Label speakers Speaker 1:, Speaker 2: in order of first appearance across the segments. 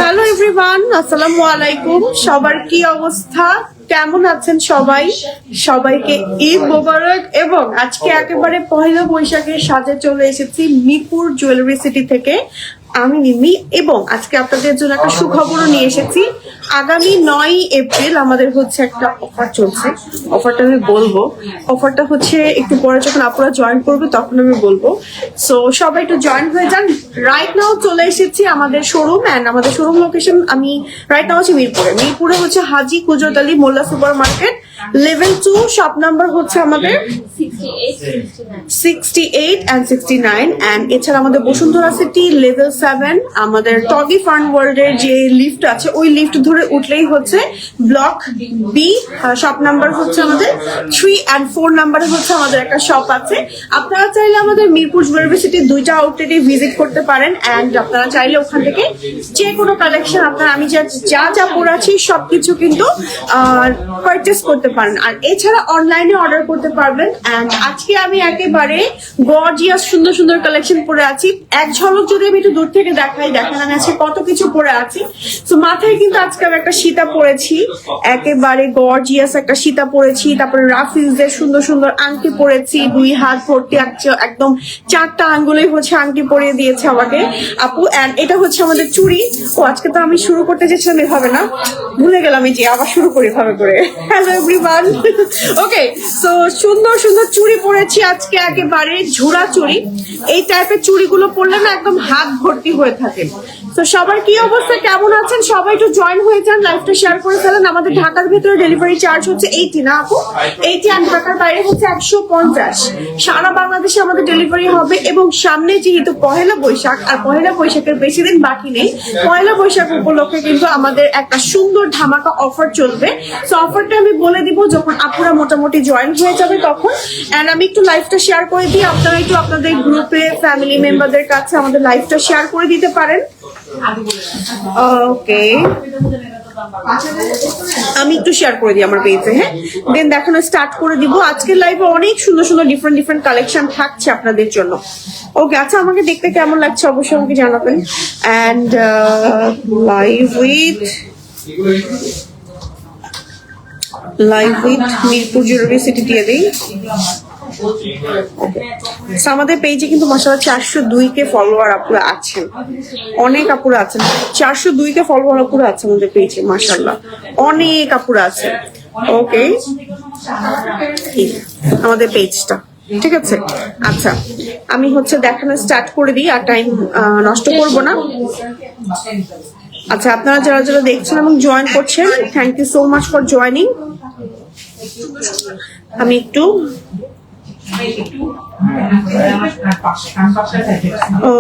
Speaker 1: Hello everyone, আসসালামু আলাইকুম। সবার কি অবস্থা, কেমন আছেন সবাই? সবাইকে ঈদ মোবারক। এবং আজকে একেবারে পহেলা বৈশাখের সাজে চলে এসেছি মিরপুর জুয়েলারি সিটি থেকে আমি নিমি। এবং আজকে আপনাদের জন্য একটা সুখবরও নিয়ে এসেছি। আগামী 9 এপ্রিল আমাদের হচ্ছে একটা অফার চলছে। অফারটা আমি বলবো, অফারটা হচ্ছে একটু পরে যখন আপনারা জয়েন করবে তখন আমি বলবো। সো সবাই একটু জয়েন হয়ে যান। রাইট নাও চলে এসেছি আমাদের শোরুম, অ্যান্ড আমাদের শোরুম লোকেশন আমি রাইট নাও হচ্ছে মিরপুরে হচ্ছে Haji Kudrat Ali Molla super market, level 2, shop number হচ্ছে আমাদের 68 and 69। অ্যান্ড এছাড়া আমাদের বসুন্ধরা সিটি লেভেল 7, আমাদের টগি ফান ওয়ার্ল্ড এর যে লিফট আছে ওই লিফট ধরে উঠলেই হচ্ছে ব্লক বি, শপ নাম্বার হচ্ছে আমাদের 3 and 4 নাম্বারে হচ্ছে আমাদের একটা শপ আছে। আপনারা চাইলে আমাদের মিরপুর জুয়েলারি সিটির 2টা আউটলেটে ভিজিট করতে পারেন, অ্যান্ড আপনারা চাইলে ওখান থেকে যে কোনো কালেকশন আপনারা আমি যা পরে আছি সবকিছু কিন্তু পারচেস করতে পারেন। আর এছাড়া অনলাইনে অর্ডার করতে পারবেন। অ্যান্ড আজকে আমি একেবারে গর্জিয়াস সুন্দর সুন্দর কালেকশন পরে আছি। এক ঝলক যদি আমি একটু দূর থেকে দেখাই, দেখেন আমি আজকে কত কিছু পরে আছি। তো মাথায় কিন্তু আজকে আমি একটা সীতা পরেছি, একেবারে গর্জিয়াস একটা সীতা পরেছি। তারপরে রাফিজের সুন্দর সুন্দর আংটি পরেছি, 2 হাত ভর্তি একদম 4টা আঙ্গুলেই হচ্ছে আংটি পরিয়ে দিয়েছে আমাকে আপু। অ্যান্ড এটা হচ্ছে আমাদের চুড়ি। ও আজকে তো আমি শুরু করতে চেয়েছিলাম এভাবে, না ভুলে গেলাম এই যে আবার শুরু করি ভাবে করে। হ্যালো এভরিওয়ান, ওকে। সো সুন্দর সুন্দর চুড়ি পরেছি আজকে, একেবারে ঝুরা চুড়ি। এই টাইপের চুড়িগুলো পরলে না একদম হাত ভর্তি হয়ে থাকে। তো সবার কি অবস্থা, কেমন আছেন? সবাই একটু জয়েন হয়ে যান, লাইভটা শেয়ার করে ফেলেন। আমাদের ঢাকার ভিতরে ডেলিভারি চার্জ হচ্ছে 80, না আপু? 80, আর ঢাকার বাইরে হচ্ছে 150। সারা বাংলাদেশে আমাদের ডেলিভারি হবে। এবং সামনে যেহেতু পহেলা বৈশাখ, আর পহেলা বৈশাখের বেশি দিন বাকি নেই, পহেলা বৈশাখ উপলক্ষে কিন্তু আমাদের একটা সুন্দর ধামাকা অফার চলবে। সো অফারটা আমি বলে দিব যখন আপুরা মোটামুটি জয়েন হয়ে যাবে তখন। এন্ড আমি একটু লাইভটা শেয়ার করে দিই, আপনারা একটু আপনাদের গ্রুপে ফ্যামিলি মেম্বারদের কাছে আমাদের লাইভটা শেয়ার করে দিতে পারেন। ওকে, আমি একটু শেয়ার করে দিই আমার পেজে, হ্যাঁ, দেন দেখানো স্টার্ট করে দিব। আজকের লাইভে অনেক সুন্দর সুন্দর ডিফারেন্ট কালেকশন থাকছে আপনাদের জন্য। ওকে, আচ্ছা আমাকে দেখতে কেমন লাগছে অবশ্যই আমাকে জানাবেন। And live with Mirpur jewellery city দিয়ে দিই। আমাদের পেজে কিন্তু মাশাআল্লাহ 402 কে ফলোয়ার আপুরা আছেন, অনেক আপুরা আছেন। 402 কে ফলোয়ার আপুরা আছে আমাদের পেজে, মাশাআল্লাহ অনেক আপুরা আছে। ওকে, আমাদের পেজটা ঠিক আছে। আচ্ছা আমি হচ্ছে দেখানো স্টার্ট করে দিই, আর টাইম নষ্ট করব না। আচ্ছা আপনারা যারা যারা দেখছেন এবং জয়েন করছেন, thank you so much for joining. আমি একটু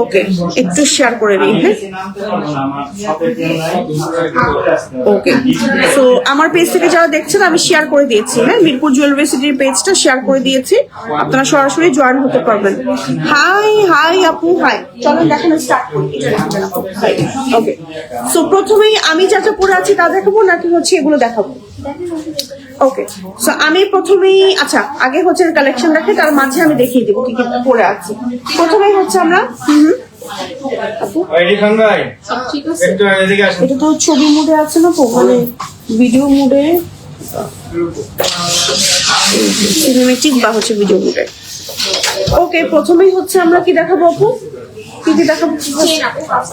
Speaker 1: ওকে একটু শেয়ার করে দিই, হ্যাঁ। ওকে, সো আমার পেজ থেকে যারা দেখছেন আমি শেয়ার করে দিয়েছি, হ্যাঁ, মিরপুর জুয়েলারি সিটির পেজটা শেয়ার করে দিয়েছি, আপনারা সরাসরি জয়েন হতে পারবেন। হাই আপু, হাই। চলেন দেখানো স্টার্ট করি। ওকে, সো প্রথমেই আমি যা যা পরে আছি তা দেখাবো নাকি হচ্ছে এগুলো দেখাবো? ওকে, সো আমি প্রথমেই আচ্ছা আগে হচ্ছে কালেকশন রাখি, তার মাঝে আমি দেখিয়ে দিব কি কি পরে আছি। প্রথমেই হচ্ছে আমরা এটা তো ছবি মুডে আছে না, মানে ভিডিও মুডে, সিনেমেটিক বা হচ্ছে ভিডিও মুডে। ওকে, প্রথমেই হচ্ছে আমরা কি দেখাবো আপু? কি দেখাবো?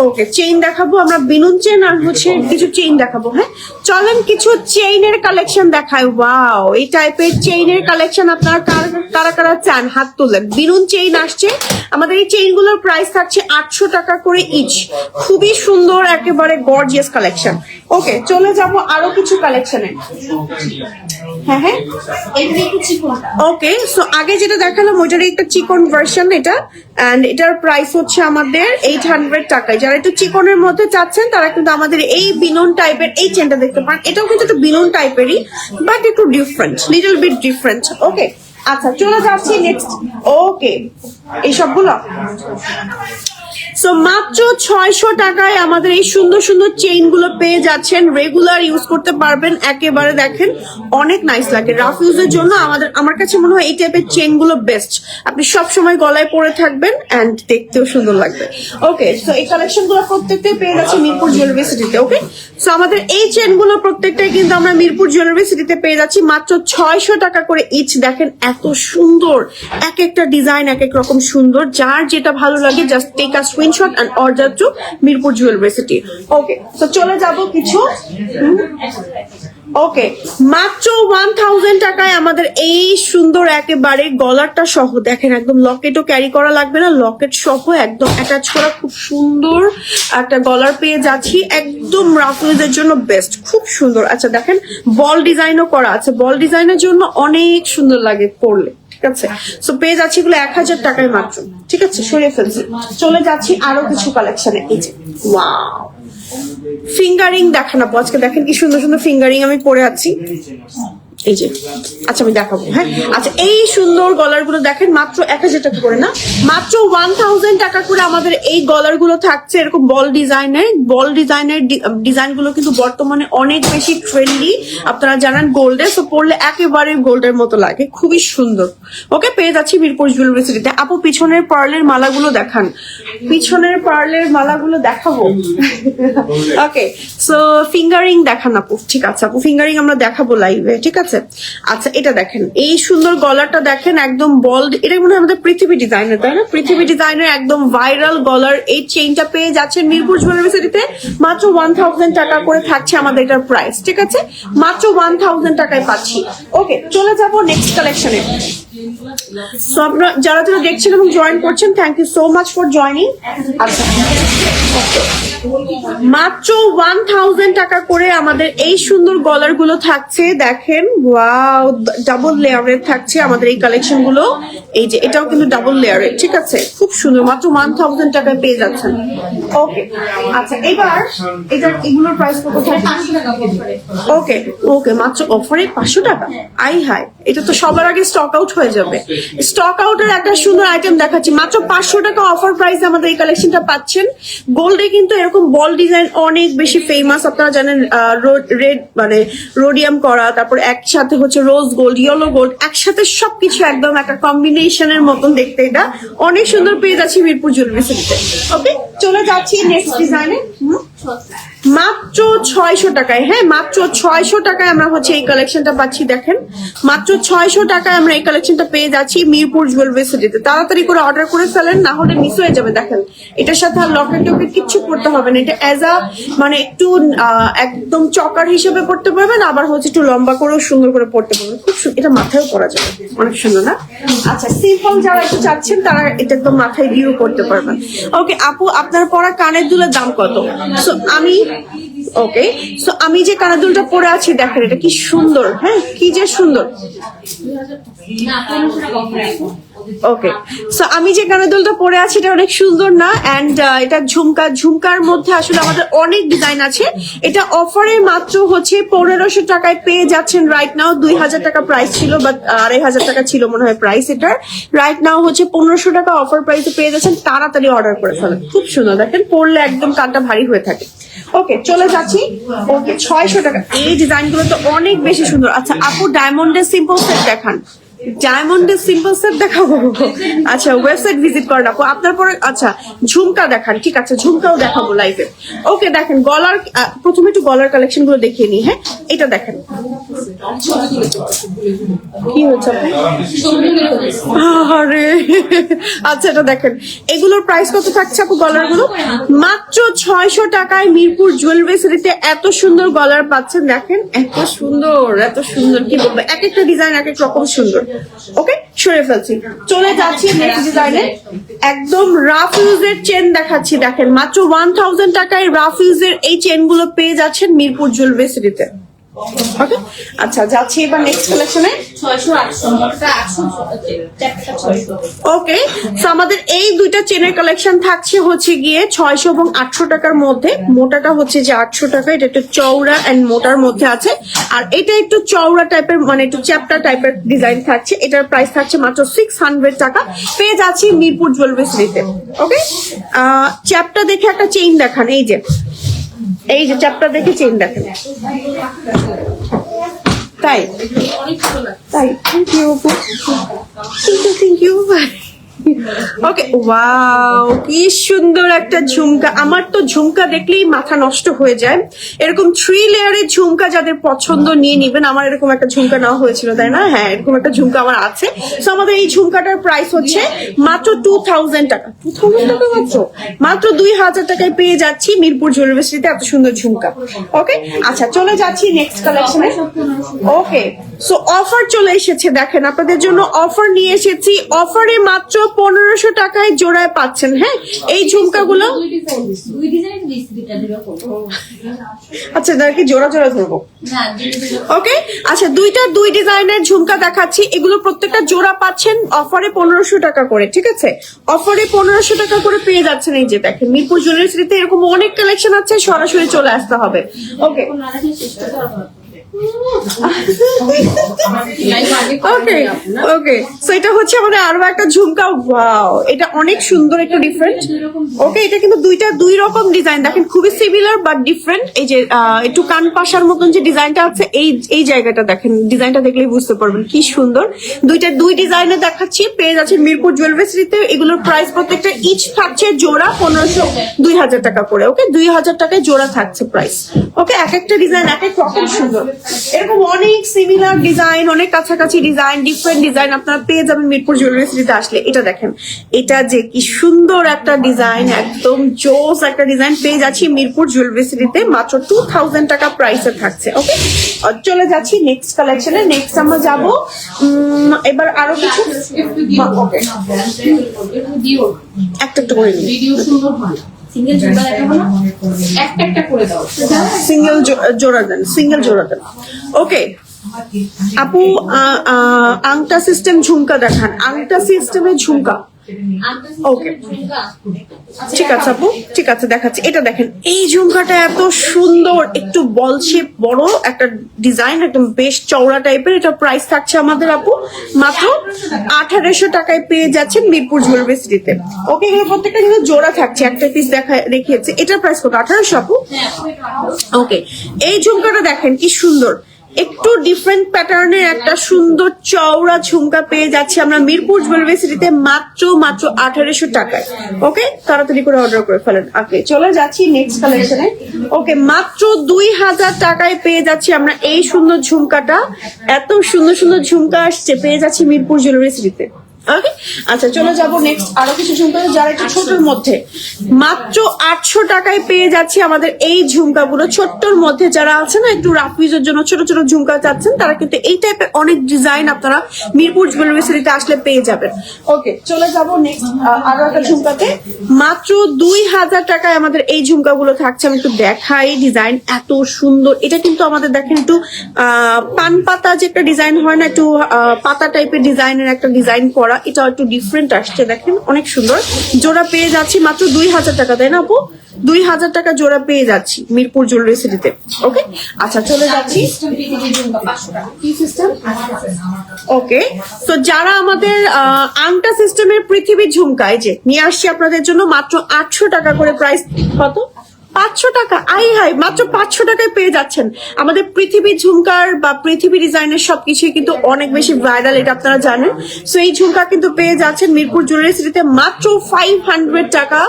Speaker 1: ওকে, চেইন দেখাবো আমরা, বিনুন চেইন আর হচ্ছে কিছু চেইন দেখাবো। হ্যাঁ, চলেন কিছু চেইনের কালেকশন দেখাই। ওয়াও, এই টাইপের চেইনের কালেকশন আপনারা কারা কারা চান হাত তোলেন। বিনুন চেইন আসছে আমাদের, এই চেইন গুলোর প্রাইস থাকছে 800 টাকা করে ইচ। খুবই সুন্দর একেবারে গর্জিয়াস কালেকশন। ওকে, চলে যাব আরো কিছু কালেকশনে। হ্যাঁ হ্যাঁ, ওকে, সো আগে যেটা দেখালাম ওইটার একটা চিকন ভার্সন এটা, এন্ড এটার প্রাইস হচ্ছে আমাদের 800 টাকায়। যারা একটু চিকনের মধ্যে চাচ্ছেন তারা কিন্তু আমাদের এই বিনুন টাইপের এই চেনটা দেখতে পারেন। এটাও কিন্তু একটু বিনুন টাইপেরই, বাট একটু ডিফারেন্ট, লিটল বিট ডিফারেন্ট। ওকে, আচ্ছা চলে যাচ্ছি নেক্সট। ওকে, এই সবগুলো সো মাত্র 600 টাকায় আমাদের এই সুন্দর সুন্দর চেইন গুলো পেয়ে যাচ্ছেন, রেগুলার ইউজ করতে পারবেন একেবারে। দেখেন অনেক নাইস লাগে রাফ ইউজের জন্য। আমার কাছে মনে হয় এই টাইপের চেইন গুলো বেস্ট, আপনি সব সময় গলায় পরে থাকবেন এন্ড দেখতেও সুন্দর লাগবে। ওকে, সো এই কালেকশন গুলো প্রত্যেকটাই পেয়ে যাচ্ছে মিরপুর জুয়েলারি সিটিতে। ওকে, সো আমাদের এই চেন গুলো প্রত্যেকটাই কিন্তু আমরা মিরপুর জুয়েলারি সিটিতে পেয়ে যাচ্ছি মাত্র 600 টাকা করে ইচ। দেখেন এত সুন্দর, এক একটা ডিজাইন এক এক রকম সুন্দর, যার যেটা ভালো লাগে just take a screenshot and order to Mirpur jewellery City. Okay, তো চলে যাব কিছু। ওকে, মাত্র 1000 টাকায় আমাদের এই সুন্দর একেবারে গলারটা সহ, দেখেন একদম লকেটও ক্যারি করা লাগবে না, লকেট সহ একদম অ্যাটাচ করা খুব সুন্দর একটা গলার পেয়ে যাচ্ছি, একদম রাফ ইউজের জন্য বেস্ট, খুব সুন্দর। আচ্ছা দেখেন বল ডিজাইনও করা আছে, বল ডিজাইনের জন্য অনেক সুন্দর লাগে পরলে। ঠিক আছে, সো পেয়ে যাচ্ছি এগুলো 1000 টাকায় মাত্র। ঠিক আছে, সরিয়ে ফেলছি, চলে যাচ্ছি আরো কিছু কালেকশনে। এই যে ওয়াও, ফিঙ্গারিং দেখানো আজকে। দেখেন কি সুন্দর সুন্দর ফিঙ্গারিং আমি পরে আছি, এই যে। আচ্ছা আমি দেখাবো, হ্যাঁ। আচ্ছা এই সুন্দর গলার গুলো দেখেন মাত্র 1000 টাকা করে না, মাত্র 1000 টাকা করে আমাদের এই গলার গুলো থাকছে এরকম বল ডিজাইনের। বল ডিজাইনের ডিজাইন গুলো কিন্তু বর্তমানে অনেক বেশি ট্রেন্ডি, আপনারা জানেন গোল্ডে, তো পরলে একেবারে গোল্ডের মতো লাগে, খুবই সুন্দর। ওকে, পেয়ে যাচ্ছি মিরপুর জুয়েলারি সিটিতে। আপু পিছনের পার্লের মালাগুলো দেখান, পিছনের পার্লের মালাগুলো দেখাবো। ওকে, সো ফিঙ্গারিং দেখান আপু। ঠিক আছে আপু, ফিঙ্গারিং আমরা দেখাবো লাইভে। ঠিক আছে, আচ্ছা এটা দেখেন এই সুন্দর গলারটা দেখেন, একদম বল, এটা মনে হয় আমাদের পৃথিবী ডিজাইনের, তাই না? পৃথিবী ডিজাইনের একদম ভাইরাল গলার এই চেইনটা পেয়ে যাচ্ছেন মিরপুর জুয়েলারি সিটিতে মাত্র 1000 টাকা করে থাকছে আমাদের এটার প্রাইস। ঠিক আছে, মাত্র 1000 টাকায় পাচ্ছি। ওকে, চলে যাব নেক্সট কালেকশনে। সো আপনারা যারা যারা দেখছেন এবং জয়েন করছেন, thank you so much for joining. আচ্ছা মাত্র 1000 টাকা করে আমাদের এই সুন্দর গলার গুলো থাকছে, দেখেন ওয়াও, ডাবল লেয়ারের থাকছে আমাদের এই কালেকশন গুলো। এই যে এটাও কিন্তু ডাবল লেয়ারের। ঠিক আছে, খুব সুন্দর, মাত্র 1000 টাকায় পেয়ে যাচ্ছেন। ওকে, আচ্ছা এবার এগুলোর প্রাইস কত থাকবে? ওকে ওকে, মাত্র অফারে 500 টাকা। আই হাই, এটা তো সবার আগে স্টক আউট হয়ে যাবে। স্টক আউটের একটা সুন্দর আইটেম দেখাচ্ছি, মাত্র 500 টাকা অফার প্রাইসে আমাদের এই কালেকশনটা পাচ্ছেন। গোল্ডে কিন্তু এরকম বল ডিজাইন অনেক বেশি ফেমাস, আপনারা জানেন, রেড মানে রোডিয়াম করা, তারপর একসাথে হচ্ছে রোজ গোল্ড, ইয়েলো গোল্ড, একসাথে সবকিছু একদম একটা কম্বিনেশনের মতন দেখতে, এটা অনেক সুন্দর পেয়ে যাচ্ছি মিরপুর জুয়েলারি সিটিতে। ওকে, চলে যাচ্ছি নেক্সট ডিজাইনে। মাত্র 600 টাকায়, হ্যাঁ মাত্র 600 টাকায় আমরা হচ্ছে এই কালেকশনটা পাচ্ছি। দেখেন মাত্র 600 টাকায় আমরা এই কালেকশনটা পেয়ে যাচ্ছি মিরপুর জুয়েলারি সিটিতে। তাড়াতাড়ি করে অর্ডার করে ফেলেন, না হলে মিস হয়ে যাবে। দেখেন এটার সাথে আর লকেট টকেট কিচ্ছু পড়তে হবে না, এটা অ্যাজ আ মানে একটু একদম চকার হিসেবে পড়তে পারবেন, আবার হচ্ছে একটু লম্বা করেও সুন্দর করে পড়তে পারবেন, খুব এটা মাথায়ও পরা যাবে, অনেক সুন্দর না? আচ্ছা সিম্পল যারা একটু চাচ্ছেন তারা এটা একদম মাথায় দিয়েও করতে পারবেন। ওকে আপু, আপনার পরা কানের দুলের দাম কত? সো ওকে, সো আমি যে কানের দুলটা পরে আছি দেখেন এটা কি সুন্দর, হ্যাঁ কি যে সুন্দর। ওকে, সো আমি যে কানের দুলটা পরে আছি এটা অনেক সুন্দর না? এন্ড এটা ঝুমকার মধ্যে আসলে আমাদের অনেক ডিজাইন আছে। এটা অফারে মাত্র হচ্ছে 1500 টাকায় পেয়ে যাচ্ছেন রাইট নাও। 2000 টাকা প্রাইস ছিল, বাট 2500 টাকা ছিল মনে হয় প্রাইস এটার। রাইট নাও হচ্ছে 1500 টাকা অফার প্রাইসে পেয়ে যাচ্ছেন, তাড়াতাড়ি অর্ডার করে ফেলেন, খুব সুন্দর। দেখেন পরলে একদম কানটা ভারী হয়ে থাকে। ওকে, চলে যাচ্ছি। ওকে 600 টাকা, এই ডিজাইন গুলো তো অনেক বেশি সুন্দর। আচ্ছা আপু ডায়মন্ডের সিম্পল সেট দেখান, ডায়মন্ডের সিম্পল সেট দেখাবো। আচ্ছা ওয়েবসাইট ভিজিট করেন আপু আপনার পরে। আচ্ছা ঝুমকা দেখান, ঠিক আছে ঝুমকাও দেখাবো লাইভে। ওকে দেখেন গলার, প্রথমে একটু গলার কালেকশন গুলো দেখিয়ে নিই। হ্যাঁ এটা দেখেন কি হচ্ছে আরে, আচ্ছা এটা দেখেন এগুলোর প্রাইস কত থাকছে আপু? গলার গুলো মাত্র 600 টাকায় মিরপুর জুয়েলারি সিটিতে এত সুন্দর গলার পাচ্ছেন। দেখেন এত সুন্দর, এত সুন্দর, কি বলবো, এক একটা ডিজাইন এক এক রকম সুন্দর। ওকে সরে ফেলছি, চলে যাচ্ছি নেক্সট ডিজাইনে। একদম রাফ ইউজের চেন দেখাচ্ছি, দেখেন মাত্র 1000 টাকায় রাফ ইউজের এই চেন গুলো পেয়ে যাচ্ছেন মিরপুর জুয়েলারি সিটিতে। ওকে, আচ্ছা যাচ্ছি এবার নেক্সট কালেকশনে।
Speaker 2: 600
Speaker 1: ওকে, সো আমাদের এই দুইটা চেনের কালেকশন থাকছে হচ্ছে গিয়ে 600 এবং 800 টাকার মধ্যে। মোটাটা হচ্ছে যে 800 টাকা, এটা একটু চওড়া এন্ড মোটার মধ্যে আছে। আর এটা একটু চওড়া টাইপের মানে একটু চ্যাপ্টা টাইপের ডিজাইন থাকছে। এটার প্রাইস থাকছে মাত্র 600 টাকা। পেয়ে যাচ্ছি মিরপুর জুয়েলারি সিটিতে। ওকে, চ্যাপ্টা দেখে একটা চেইন দেখান। এই যে চ্যাপ্টা দেখে চেইন দেখেন। তাই তাই, thank you, thank you. Okay, wow কি সুন্দর একটা ঝুমকা। আমার তো ঝুমকা দেখলেই মাথা নষ্ট হয়ে যায়। এরকম 3 লেয়ারের ঝুমকা যাদের পছন্দ নিয়ে নিবেন। আমার এরকম একটা ঝুমকা নেওয়া হয়েছিল, তাই না? হ্যাঁ, এরকম একটা ঝুমকা আমার আছে। তো আমাদের এই ঝুমকাটার প্রাইস হচ্ছে মাত্র 2000 টাকা। 2000 টাকা মাত্র 2000 টাকায় পেয়ে যাচ্ছি মিরপুর জুয়েলারি সিটিতে এত সুন্দর ঝুমকা। ওকে, আচ্ছা চলে যাচ্ছি নেক্সট কালেকশনে। ওকে, সো অফার চলে এসেছে। দেখেন আপনাদের জন্য অফার নিয়ে এসেছি। অফারে মাত্র 1500 টাকায় জোড়ায় পাচ্ছেন। হ্যাঁ, এই ঝুমকাগুলো আচ্ছা কি জোড়া জোড়া ধরবো? ওকে, আচ্ছা দুই ডিজাইনের ঝুমকা দেখাচ্ছি। এগুলো প্রত্যেকটা জোড়া পাচ্ছেন অফারে 1500 টাকা করে। ঠিক আছে, অফারে 1500 টাকা করে পেয়ে যাচ্ছেন। এই যে দেখেন মিরপুর জুয়েলারি সিটিতে এরকম অনেক কালেকশন আছে, সরাসরি চলে আসতে হবে। ওকে ওকে ওকে, সো এটা হচ্ছে আমাদের আরো একটা ঝুমকা। ওয়াও, এটা অনেক সুন্দর, একটু ডিফারেন্ট। ওকে, এটা কিন্তু দুই রকম ডিজাইন। দেখেন খুবই সিমিলার বাট ডিফারেন্ট। এই যে একটু কান পাশার মতন যে ডিজাইনটা আছে, এই জায়গাটা দেখেন, ডিজাইনটা দেখলেই বুঝতে পারবেন কি সুন্দর। দুই ডিজাইনে দেখাচ্ছি। পেয়ে যাচ্ছে মিরপুর জুয়েলারি সিটিতে। এগুলোর প্রাইস প্রত্যেকটা ইচ থাকছে জোড়া 1500 2000 টাকা করে। ওকে, 2000 টাকায় জোড়া থাকছে প্রাইস। ওকে, এক একটা ডিজাইন এক এক রকম সুন্দর। এরকম অনেক সিমিলার ডিজাইন, অনেক কাছাকাছি ডিজাইন, ডিফারেন্ট ডিজাইন আপনারা পেয়ে যাবেন মিরপুর জুয়েলারি সিটিতে আসলে। এটা দেখেন, এটা যে কি সুন্দর একটা ডিজাইন, একদম জোস একটা ডিজাইন পেয়ে যাচ্ছি মিরপুর জুয়েলারি সিটিতে মাত্র 2000 টাকা প্রাইসে থাকছে। ওকে, চলে যাচ্ছি নেক্সট কালেকশনে। নেক্সট আমরা যাব এবার আরো কিছু। ওকে, একটা করে ভিডিও সুন্দর হয়। সিঙ্গেল জোড়া দেখাবো না, একটা করে দাও। সিঙ্গেল জোড়া দেন, সিঙ্গেল জোড়া দেন। ওকে আপু, আংটা সিস্টেম ঝুমকা দেখান। আংটা সিস্টেমের ঝুমকা। ওকে ঠিক আছে আপু, ঠিক আছে দেখাচ্ছি। এটা দেখেন, এই ঝুমকাটা এত সুন্দর, একটু বল শেপ, বড় একটা ডিজাইন, একদম বেশ চওড়া টাইপের। এটা প্রাইস থাকছে আমাদের আপু মাত্র 1800 টাকায় পেয়ে যাচ্ছেন মিরপুর জুয়েলারি সিটিতে। ওকে, এগুলো প্রত্যেকটা কিন্তু জোড়া থাকছে, একটা পিস দেখিয়েছে। এটার প্রাইস কত? 1800 আপু। ওকে, এই ঝুমকাটা দেখেন কি সুন্দর, একটু ডিফারেন্ট প্যাটার্নের একটা সুন্দর চওড়া ঝুমকা পেয়ে যাচ্ছি আমরা মিরপুর জুয়েলারি সিটিতে মাত্র 1800 টাকায়। ওকে, তাড়াতাড়ি করে অর্ডার করে ফেলেন। ওকে, চলে যাচ্ছি নেক্সট কালেকশনে। ওকে, মাত্র 2000 টাকায় পেয়ে যাচ্ছি আমরা এই সুন্দর ঝুমকাটা। এত সুন্দর সুন্দর ঝুমকা আসছে, পেয়ে যাচ্ছি মিরপুর জুয়েলারি সিটিতে। ওকে, আচ্ছা চলে যাবো নেক্সট আরো কিছু ঝুমকা যারা একটু ছোটর মধ্যে। মাত্র 800 টাকায় পেয়ে যাচ্ছি আমাদের এই ঝুমকাগুলো। ছোট্টর মধ্যে যারা আছে না, একটু রাফিজের জন্য ছোট ছোট ঝুমকা চাচ্ছেন, তারা কিন্তু এই টাইপের অনেক ডিজাইন আপনারা মিরপুর জুয়েলারি সিটিতে আসলে পেয়ে যাবেন। ওকে, চলে যাবো নেক্সট আরো একটা ঝুমকাতে। মাত্র 2000 টাকায় আমাদের এই ঝুমকাগুলো থাকছে। আমি একটু দেখাই, ডিজাইন এত সুন্দর। এটা কিন্তু আমাদের দেখেন একটু পান পাতা যে একটা ডিজাইন হয় না, একটু পাতা টাইপের ডিজাইনের একটা ডিজাইন করা। এটা একটু ডিফারেন্ট আসছে, দেখেন অনেক সুন্দর। জোড়া পেয়ে যাচ্ছি মাত্র 2000 টাকা, তাই না আপু? 2000 টাকা জোড়া পেয়ে যাচ্ছি মিরপুর জুয়েলারি সিটিতে। ওকে, আচ্ছা চলে যাচ্ছি। ওকে, তো যারা আমাদের আংটা সিস্টেমের পৃথিবী ঝুমকায় যে নিয়ে আসছি আপনাদের জন্য মাত্র 800 টাকা করে প্রাইস। কত? 500 টাকা। হাই মাত্র 500 টাকায় পেয়ে যাচ্ছেন আমাদের পৃথিবী ঝুমকার বা পৃথিবী ডিজাইনের সবকিছুই কিন্তু অনেক বেশি ভাইরাল, এটা আপনারা জানেন। সো এই ঝুমকা কিন্তু পেয়ে যাচ্ছেন মিরপুর জুয়েলারি সিটিতে মাত্র 500 টাকা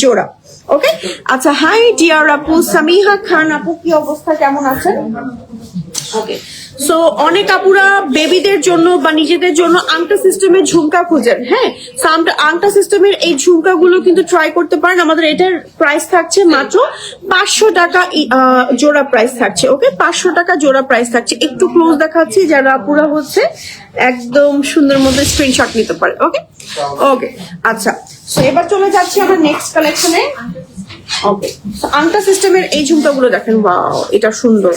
Speaker 1: জোড়া। ওকে, আচ্ছা হাই ডিয়ার আপু, সামিহা খান আপু, কি অবস্থা, কেমন আছেন? ওকে, সো অনেক আপুরা বেবিদের জন্য বা নিজেদের জন্য আংটা সিস্টেমের ঝুমকা খুঁজেন। হ্যাঁ, আংটা সিস্টেমের এই ঝুমকাগুলো কিন্তু ট্রাই করতে পারেন। আমাদের এটার প্রাইস থাকছে মাত্র 500 টাকা জোড়া প্রাইস থাকছে। ওকে, 500 টাকা জোড়া প্রাইস থাকছে। একটু ক্লোজ দেখাচ্ছি, যারা আপুরা হচ্ছে একদম সুন্দর মতো স্ক্রিনশট নিতে পারে। ওকে ওকে, আচ্ছা, সো এবার চলে যাচ্ছি আমরা নেক্সট কালেকশনে। ওকে, আংটা সিস্টেমের এই ঝুমকাগুলো দেখেন, ওয়াও এটা সুন্দর,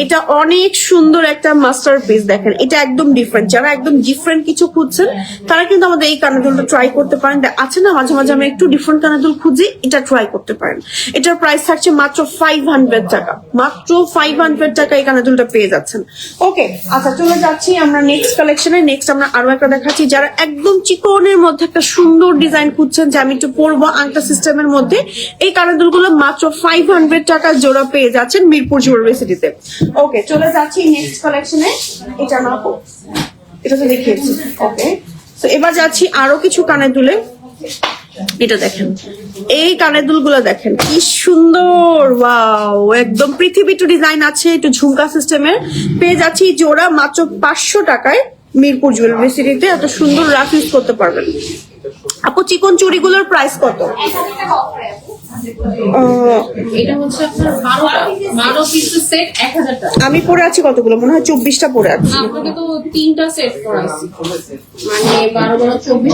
Speaker 1: এটা অনেক সুন্দর একটা মাস্টারপিস। দেখেন এটা একদম ডিফারেন্ট, যারা একদম ডিফারেন্ট কিছু খুঁজছেন তারা কিন্তু আমাদের এই কানের ট্রাই করতে পারেন। আছে না মাঝে মাঝে আমি একটু ডিফারেন্ট কানের দুল খুঁজি, এটা ট্রাই করতে পারেন। এটার প্রাইস থাকছে মাত্র 500 টাকা, মাত্র 500 টাকা এই কানের দুলটা পেয়ে যাচ্ছেন। ওকে, আচ্ছা চলে যাচ্ছি আমরা নেক্সট কালেকশনে। নেক্সট আমরা আরো একটা দেখাচ্ছি, যারা একদম চিকনের মধ্যে একটা সুন্দর ডিজাইন খুঁজছেন যে আমি একটু পরবো আংটা সিস্টেমের মধ্যে, এই কানের দুলগুলো মাত্র 500 টাকা জোড়া পেয়ে যাচ্ছেন মিরপুর জুয়েলারি সিটিতে। ওকে, চলে যাচ্ছি নেক্সট কালেকশনে। এটা না, এটা তো দেখিয়েছি। ওকে, তো এবার যাচ্ছি আরো কিছু কানের দুলে। এটা দেখেন, এই কানের দুলগুলো দেখেন কি সুন্দর, ওয়াও একদম পৃথিবী টু ডিজাইন আছে, একটু ঝুমকা সিস্টেমের পেয়ে যাচ্ছি জোড়া মাত্র 500 টাকায় মিরপুর জুয়েলারি সিটিতে। এত সুন্দর রাফ ইউজ করতে পারবেন। আপু চিকন চুড়িগুলোর প্রাইস কত?
Speaker 2: এটা হচ্ছে আপনার 12 পিসের সেট 1000 টাকা।
Speaker 1: আমি পরে আছি কতগুলো, মনে হয় 24টা পরে আছি।
Speaker 2: আপনাকে তো 3টা সেট করাইছি, মানে 12 12 24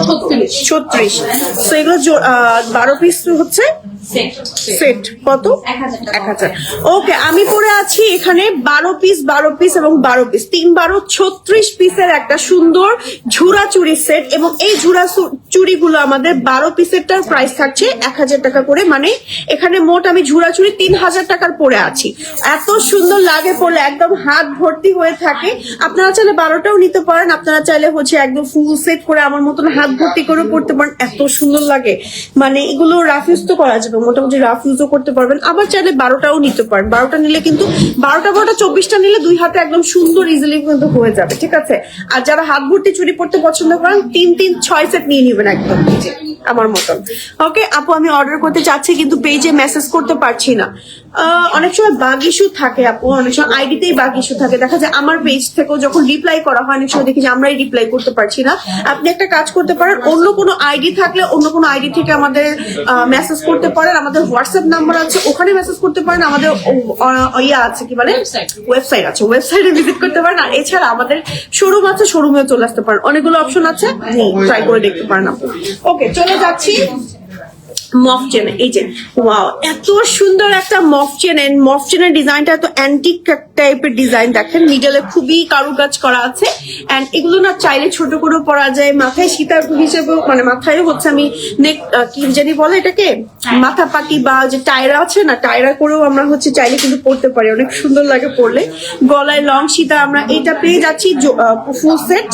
Speaker 1: 36। তো এগুলো 12 পিস হচ্ছে সেট কত? 1000। ওকে, আমি পরে আছি এখানে 12 পিস এবং 12 পিস 3 12 36 পিসের একটা সুন্দর ঝুরা চুড়ি সেট। এবং এই ঝুরা চুড়িগুলো আমাদের 12 পিসেরটার প্রাইস থাকছে 1000 টাকা করে, মানে এখানে মোট আমি ঝুরা চুড়ি 3000 টাকার পরে আছি। এত সুন্দর লাগে পরলে, একদম হাত ভর্তি হয়ে থাকে। আপনারা চাইলে 12টাও নিতে পারেন, আপনারা চাইলে হচ্ছে একদম ফুল সেট করে আমার মতন হাত ভর্তি করে পড়তে পারেন, এত সুন্দর লাগে। মানে এগুলো রাফ ইউজ তো করা যাবে, মোটামুটি রাফ ইউজও করতে পারবেন। আবার চাইলে 12টাও নিতে পারেন, 12টা নিলে কিন্তু 12টা 24টা নিলে দুই হাতে একদম সুন্দর ইজিলি কিন্তু হয়ে যাবে, ঠিক আছে। আর যারা হাত ভর্তি চুড়ি পড়তে পছন্দ করেন 3 3 6 সেট নিয়ে নেবেন একদম আমার মতন। ওকে আপু, আমি অর্ডার করতে চাচ্ছি কিন্তু পেজে মেসেজ করতে পারছি না। অনেক সময় বাগ ইস্যু থাকে আপু, অনেক সময় আইডিতেই বাগ ইস্যু থাকে। দেখা যায় আমার পেজ থেকেও যখন রিপ্লাই করা হয় অনেক সময় দেখি যে আমরাই রিপ্লাই করতে পারছি না। আপনি একটা কাজ করতে পারেন, অন্য কোনো আইডি থাকলে অন্য কোনো আইডি থেকে আমাদের মেসেজ করতে পারেন। আমাদের হোয়াটসঅ্যাপ নাম্বার আছে, ওখানে মেসেজ করতে পারেন। আমাদের ইয়া আছে, কি বলে, ওয়েবসাইট আছে, ওয়েবসাইটে ভিজিট করতে পারেন। আর এছাড়া আমাদের শোরুম আছে, শোরুমেও চলে আসতে পারেন। অনেকগুলো অপশন আছে, ট্রাই করে দেখতে পারেন আপু। ওকে, চলে যাচ্ছি মফ চেন। এই যে ওয়াও, এত সুন্দর একটা মফ চেন। মফ চেনের ডিজাইনটা এত অ্যান্টিক টাইপের ডিজাইন, দেখেন মিডলে খুবই কারুকাজ করা আছে। এন্ড এগুলো না চাইলে ছোট করেও পরা যায়, মাথায় সীতার হিসেবেও, মানে মাথায় হচ্ছে আমি নেক কি জানি বলে এটাকে, মাথা পাটি বা যে টায়রা আছে না, টায়রা করেও আমরা হচ্ছে চাইলে কিন্তু পরতে পারি, অনেক সুন্দর লাগে পরলে। গলায় লং সীতা আমরা এটা পেয়ে যাচ্ছি ফুল সেট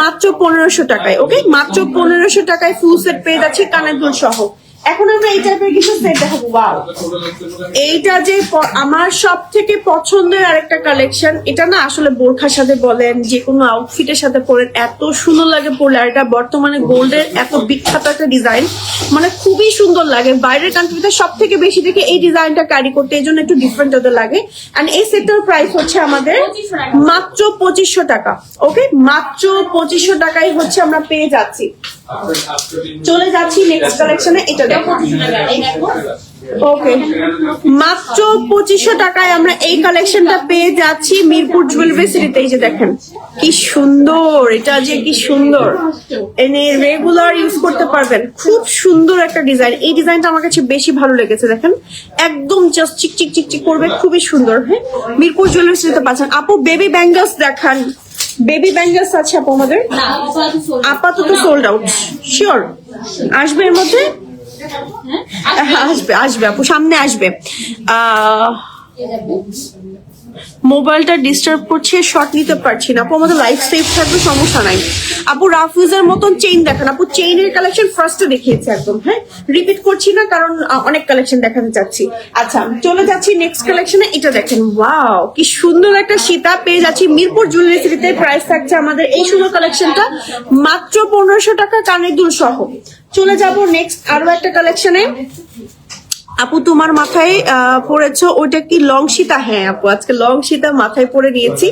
Speaker 1: মাত্র 1500 টাকায়। ওকে, মাত্র 1500 টাকায় ফুল সেট পেয়ে যাচ্ছি কানের দুল সহ। এখন আমরা এই টাইপের কিছু সেট দেখাবো। ওয়াও, এইটা যে আমার সব থেকে পছন্দের আরেকটা কালেকশন। এটা না আসলে বোরখার সাথে বলেন, যে কোনো আউটফিটের সাথে পরেন এত সুন্দর লাগে পরলে। আর এটা বর্তমানে গোল্ডের এত বিখ্যাত একটা ডিজাইন, মানে খুবই সুন্দর লাগে। বাইরের কান্ট্রিতে সব থেকে বেশি দেখে এই ডিজাইনটা ক্যারি করতে, এই জন্য একটু ডিফারেন্ট ওদের লাগে। এন্ড এই সেটটার প্রাইস হচ্ছে আমাদের মাত্র 2500 টাকা। ওকে, মাত্র 2500 টাকায় হচ্ছে আমরা পেয়ে যাচ্ছি। চলে যাচ্ছি নেক্সট কালেকশনে। এটা দেখো, ওকে মাত্র 2500 টাকায় আমরা এই কালেকশনটা পেয়ে যাচ্ছি মিরপুর জুয়েলারি সিটিতে। এই যে দেখেন কি সুন্দর, এটা যে কি সুন্দর, এনে রেগুলার ইউজ করতে পারবেন। খুব সুন্দর একটা ডিজাইন, এই ডিজাইনটা আমার কাছে বেশি ভালো লেগেছে। দেখেন একদম জাস্ট চিক চিক চিক চিক করবে, খুবই সুন্দর। হ্যাঁ, মিরপুর জুয়েলারি সিটিতে পাচ্ছেন। আপু বেবি ব্যাঙ্গলস দেখান, বেবি ব্যাঙ্গলস আছে আপু আমাদের, আপাতত সোল্ড আউট। শিওর আসবে এর মধ্যে, আসবে আসবে আপু, সামনে আসবে। মোবাইলটা ডিস্টার্ব করছে, শর্ট নিতে পারছি না আপু, আমাদের লাইফ সেভ থাকবে, সমস্যা নাই আপু। রাফিউজের মতন চেইন দেখান আপু, চেইনের কালেকশন ফার্স্টে দেখিয়েছি একদম। হ্যাঁ, রিপিট করছি না কারণ অনেক কালেকশন দেখাতে চাচ্ছি। আচ্ছা চলে যাচ্ছি নেক্সট কালেকশনে। এটা দেখেন, ওয়াও কি সুন্দর একটা সীতা পেয়ে যাচ্ছি মিরপুর জুয়েলারি সিটিতে। প্রাইস থাকছে আমাদের এই সুন্দর কালেকশনটা মাত্র 1500 টাকা কানের দুল সহ। চলে যাব নেক্সট আরো একটা কালেকশনে। আপু তোমার মাথায় পড়েছো ওইটা কি লং সীতা? হ্যাঁ আপু, আজকে লং সীতা মাথায় পরে নিয়েছি।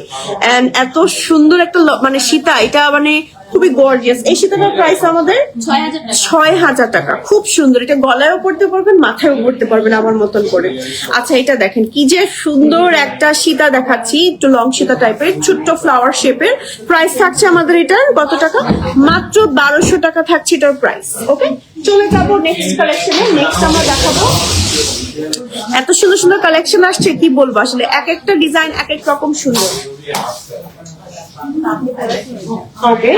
Speaker 1: এন্ড এত সুন্দর একটা মানে সীতা, এটা মানে খুবই গর্জিয়াস। এই সীতাটার প্রাইস আমাদের 6000 টাকা। খুব সুন্দর, এটা গলায়ও পড়তে পারবেন, মাথায়ও পড়তে পারবেন আমার মতন করে। আচ্ছা এটা দেখেন কি যে সুন্দর একটা সীতা দেখাচ্ছি, একটু লং সীতা টাইপের, ছোট্ট ফ্লাওয়ার শেপের। প্রাইস থাকছে আমাদের এটার কত টাকা? মাত্র 1200 টাকা থাকছে এটার প্রাইস। ওকে, চলে যাবো নেক্সট কালেকশনে। নেক্সট আমরা দেখাবো, এত সুন্দর সুন্দর কালেকশন আসছে কি বলবো, আসলে এক একটা ডিজাইন এক এক রকম সুন্দর। ওকে,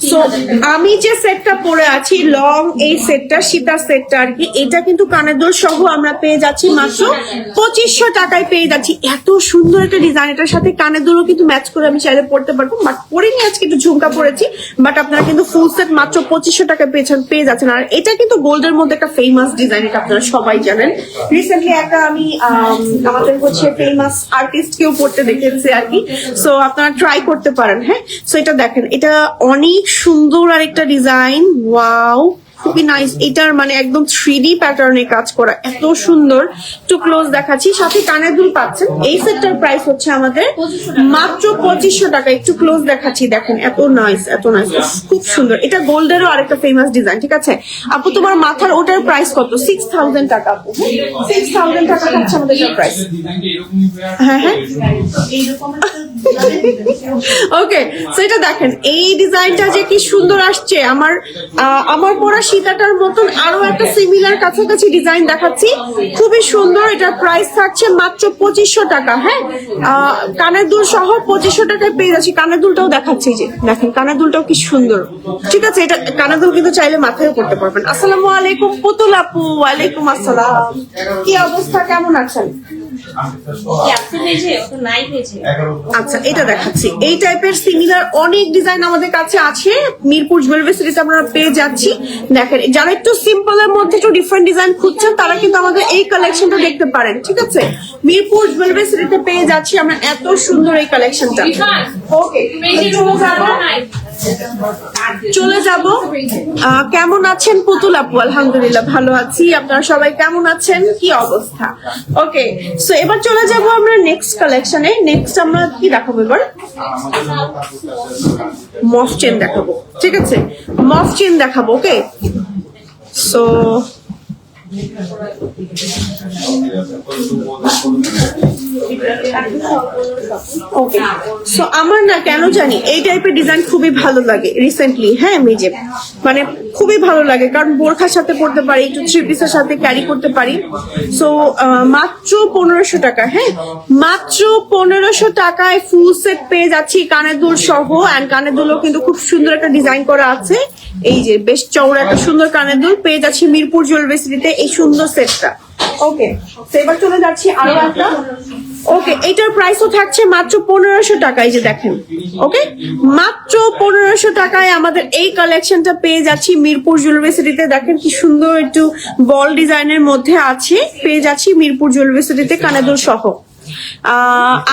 Speaker 1: সো আমি যে সেটটা পরে আছি লং, এই সেটটা সীতার সেটটা আর কি, এটা কিন্তু কানের দোল সহ আমরা পেয়ে যাচ্ছি মাত্র 2500 টাকায় পেয়ে যাচ্ছি। এত সুন্দর একটা ডিজাইন, এটার সাথে কানের দোলও কিন্তু ম্যাচ করে আমি চাইলে পড়তে পারবো, বাট পরিনি আজকে একটু ঝুমকা পরেছি। বাট আপনারা কিন্তু ফুল সেট মাত্র 2500 টাকায় পেয়ে যাচ্ছেন। আর এটা কিন্তু গোল্ডের মধ্যে একটা ফেমাস ডিজাইন, এটা আপনারা সবাই জানেন। রিসেন্টলি একটা আমি আমাদের হচ্ছে ফেমাস আর্টিস্ট কেউ পড়তে দেখেছি আর কি, সো আপনারা ট্রাই করতে পারেন। হ্যাঁ, সো এটা দেখেন, এটা অনেক সুন্দর আর একটা ডিজাইন, ওয়াও খুবই নাইস। এটার মানে একদম 3D প্যাটার্নে কাজ করা, এত সুন্দর। একটু ক্লোজ দেখাচ্ছি, সাথে কানের দুল পাচ্ছেন। এই সেটটার প্রাইস হচ্ছে আমাদের মাত্র 2500 টাকা। একটু ক্লোজ দেখাচ্ছি, দেখেন এত নাইস, এত নাইস, খুব সুন্দর। এটা গোল্ডেরও আরেকটা ফেমাস ডিজাইন, ঠিক আছে আপু? তোমার মাথার ওটার প্রাইস কত? 6000 টাকা আপু। 6000 টাকা হচ্ছে আমাদের প্রাইস। হ্যাঁ হ্যাঁ, ওকে, সো এটা দেখেন, এই ডিজাইনটা যে কি সুন্দর আসছে। আমার পরা সীতাটার মতন আরো একটা সিমিলার কাছাকাছি ডিজাইন দেখাচ্ছি, খুবই সুন্দর। এটার প্রাইস থাকছে মাত্র 2500 টাকা। হ্যাঁ, কানের দুল সহ 2500 টাকায় পেয়ে যাচ্ছি। কানের দুলটাও দেখাচ্ছি, যে দেখেন কানের দুলটাও কি সুন্দর, ঠিক আছে? এটা কানের দুল কিন্তু চাইলে মাথায় করতে পারবেন। আসসালামু আলাইকুম পুতুল আপু। ওয়ালাইকুম আসসালাম, কি অবস্থা, কেমন আছেন? আচ্ছা, এটা দেখাচ্ছি, এই টাইপের সিমিলার অনেক ডিজাইন আমাদের কাছে আছে। মিরপুর জুয়েলারি সিটিতে আমরা পেয়ে যাচ্ছি। দেখেন, যারা একটু সিম্পল এর মধ্যে একটু ডিফারেন্ট ডিজাইন খুঁজছেন তারা কিন্তু আমাদের এই কালেকশনটা দেখতে পারেন, ঠিক আছে? মিরপুর জুয়েলারি সিটিতে পেয়ে যাচ্ছি আমরা এত সুন্দর এই কালেকশনটা। ওকে, চলে যাব। কেমন আছেন পুতুল আপু? আলহামদুলিল্লাহ ভালো আছি, আপনারা সবাই কেমন আছেন, কি অবস্থা? ওকে, সো এবার চলে যাব আমরা নেক্সট কালেকশনে। নেক্সট আমরা কি দেখাবো এবার? মফ চেন দেখাবো, ঠিক আছে? মফ চেন দেখাবো। ওকে, সো ওকে, সো আমার না কেন জানি এই টাইপের ডিজাইন খুবই ভালো লাগে রিসেন্টলি। হ্যাঁ, মেজে মানে খুবই ভালো লাগে, কারণ বোরখার সাথে পড়তে পারি, একটু থ্রি পিসের সাথে ক্যারি করতে পারি। সো মাত্র 1500 টাকা। হ্যাঁ, মাত্র 1500 টাকায় ফুল সেট পেয়ে যাচ্ছি কানের দুল সহ। অ্যান্ড কানের দুলও কিন্তু খুব সুন্দর একটা ডিজাইন করা আছে, এই যে বেশ চওড়া একটা সুন্দর কানের দুল পেয়ে যাচ্ছি মিরপুর জুয়েলারি সিটিতে, এই সুন্দর সেটটা। ওকে, এবার চলে যাচ্ছি আরো একটা। ওকে, এটার প্রাইসও থাকছে মাত্র 1500 টাকা। এই যে দেখেন, ওকে, মাত্র 1500 টাকায় আমাদের এই কালেকশনটা পেয়ে যাচ্ছি মিরপুর জুয়েলারি সিটিতে। দেখেন কি সুন্দর একটু বল ডিজাইনের মধ্যে আছে, পেয়ে যাচ্ছি মিরপুর জুয়েলারি সিটিতে কানের দুল সহ।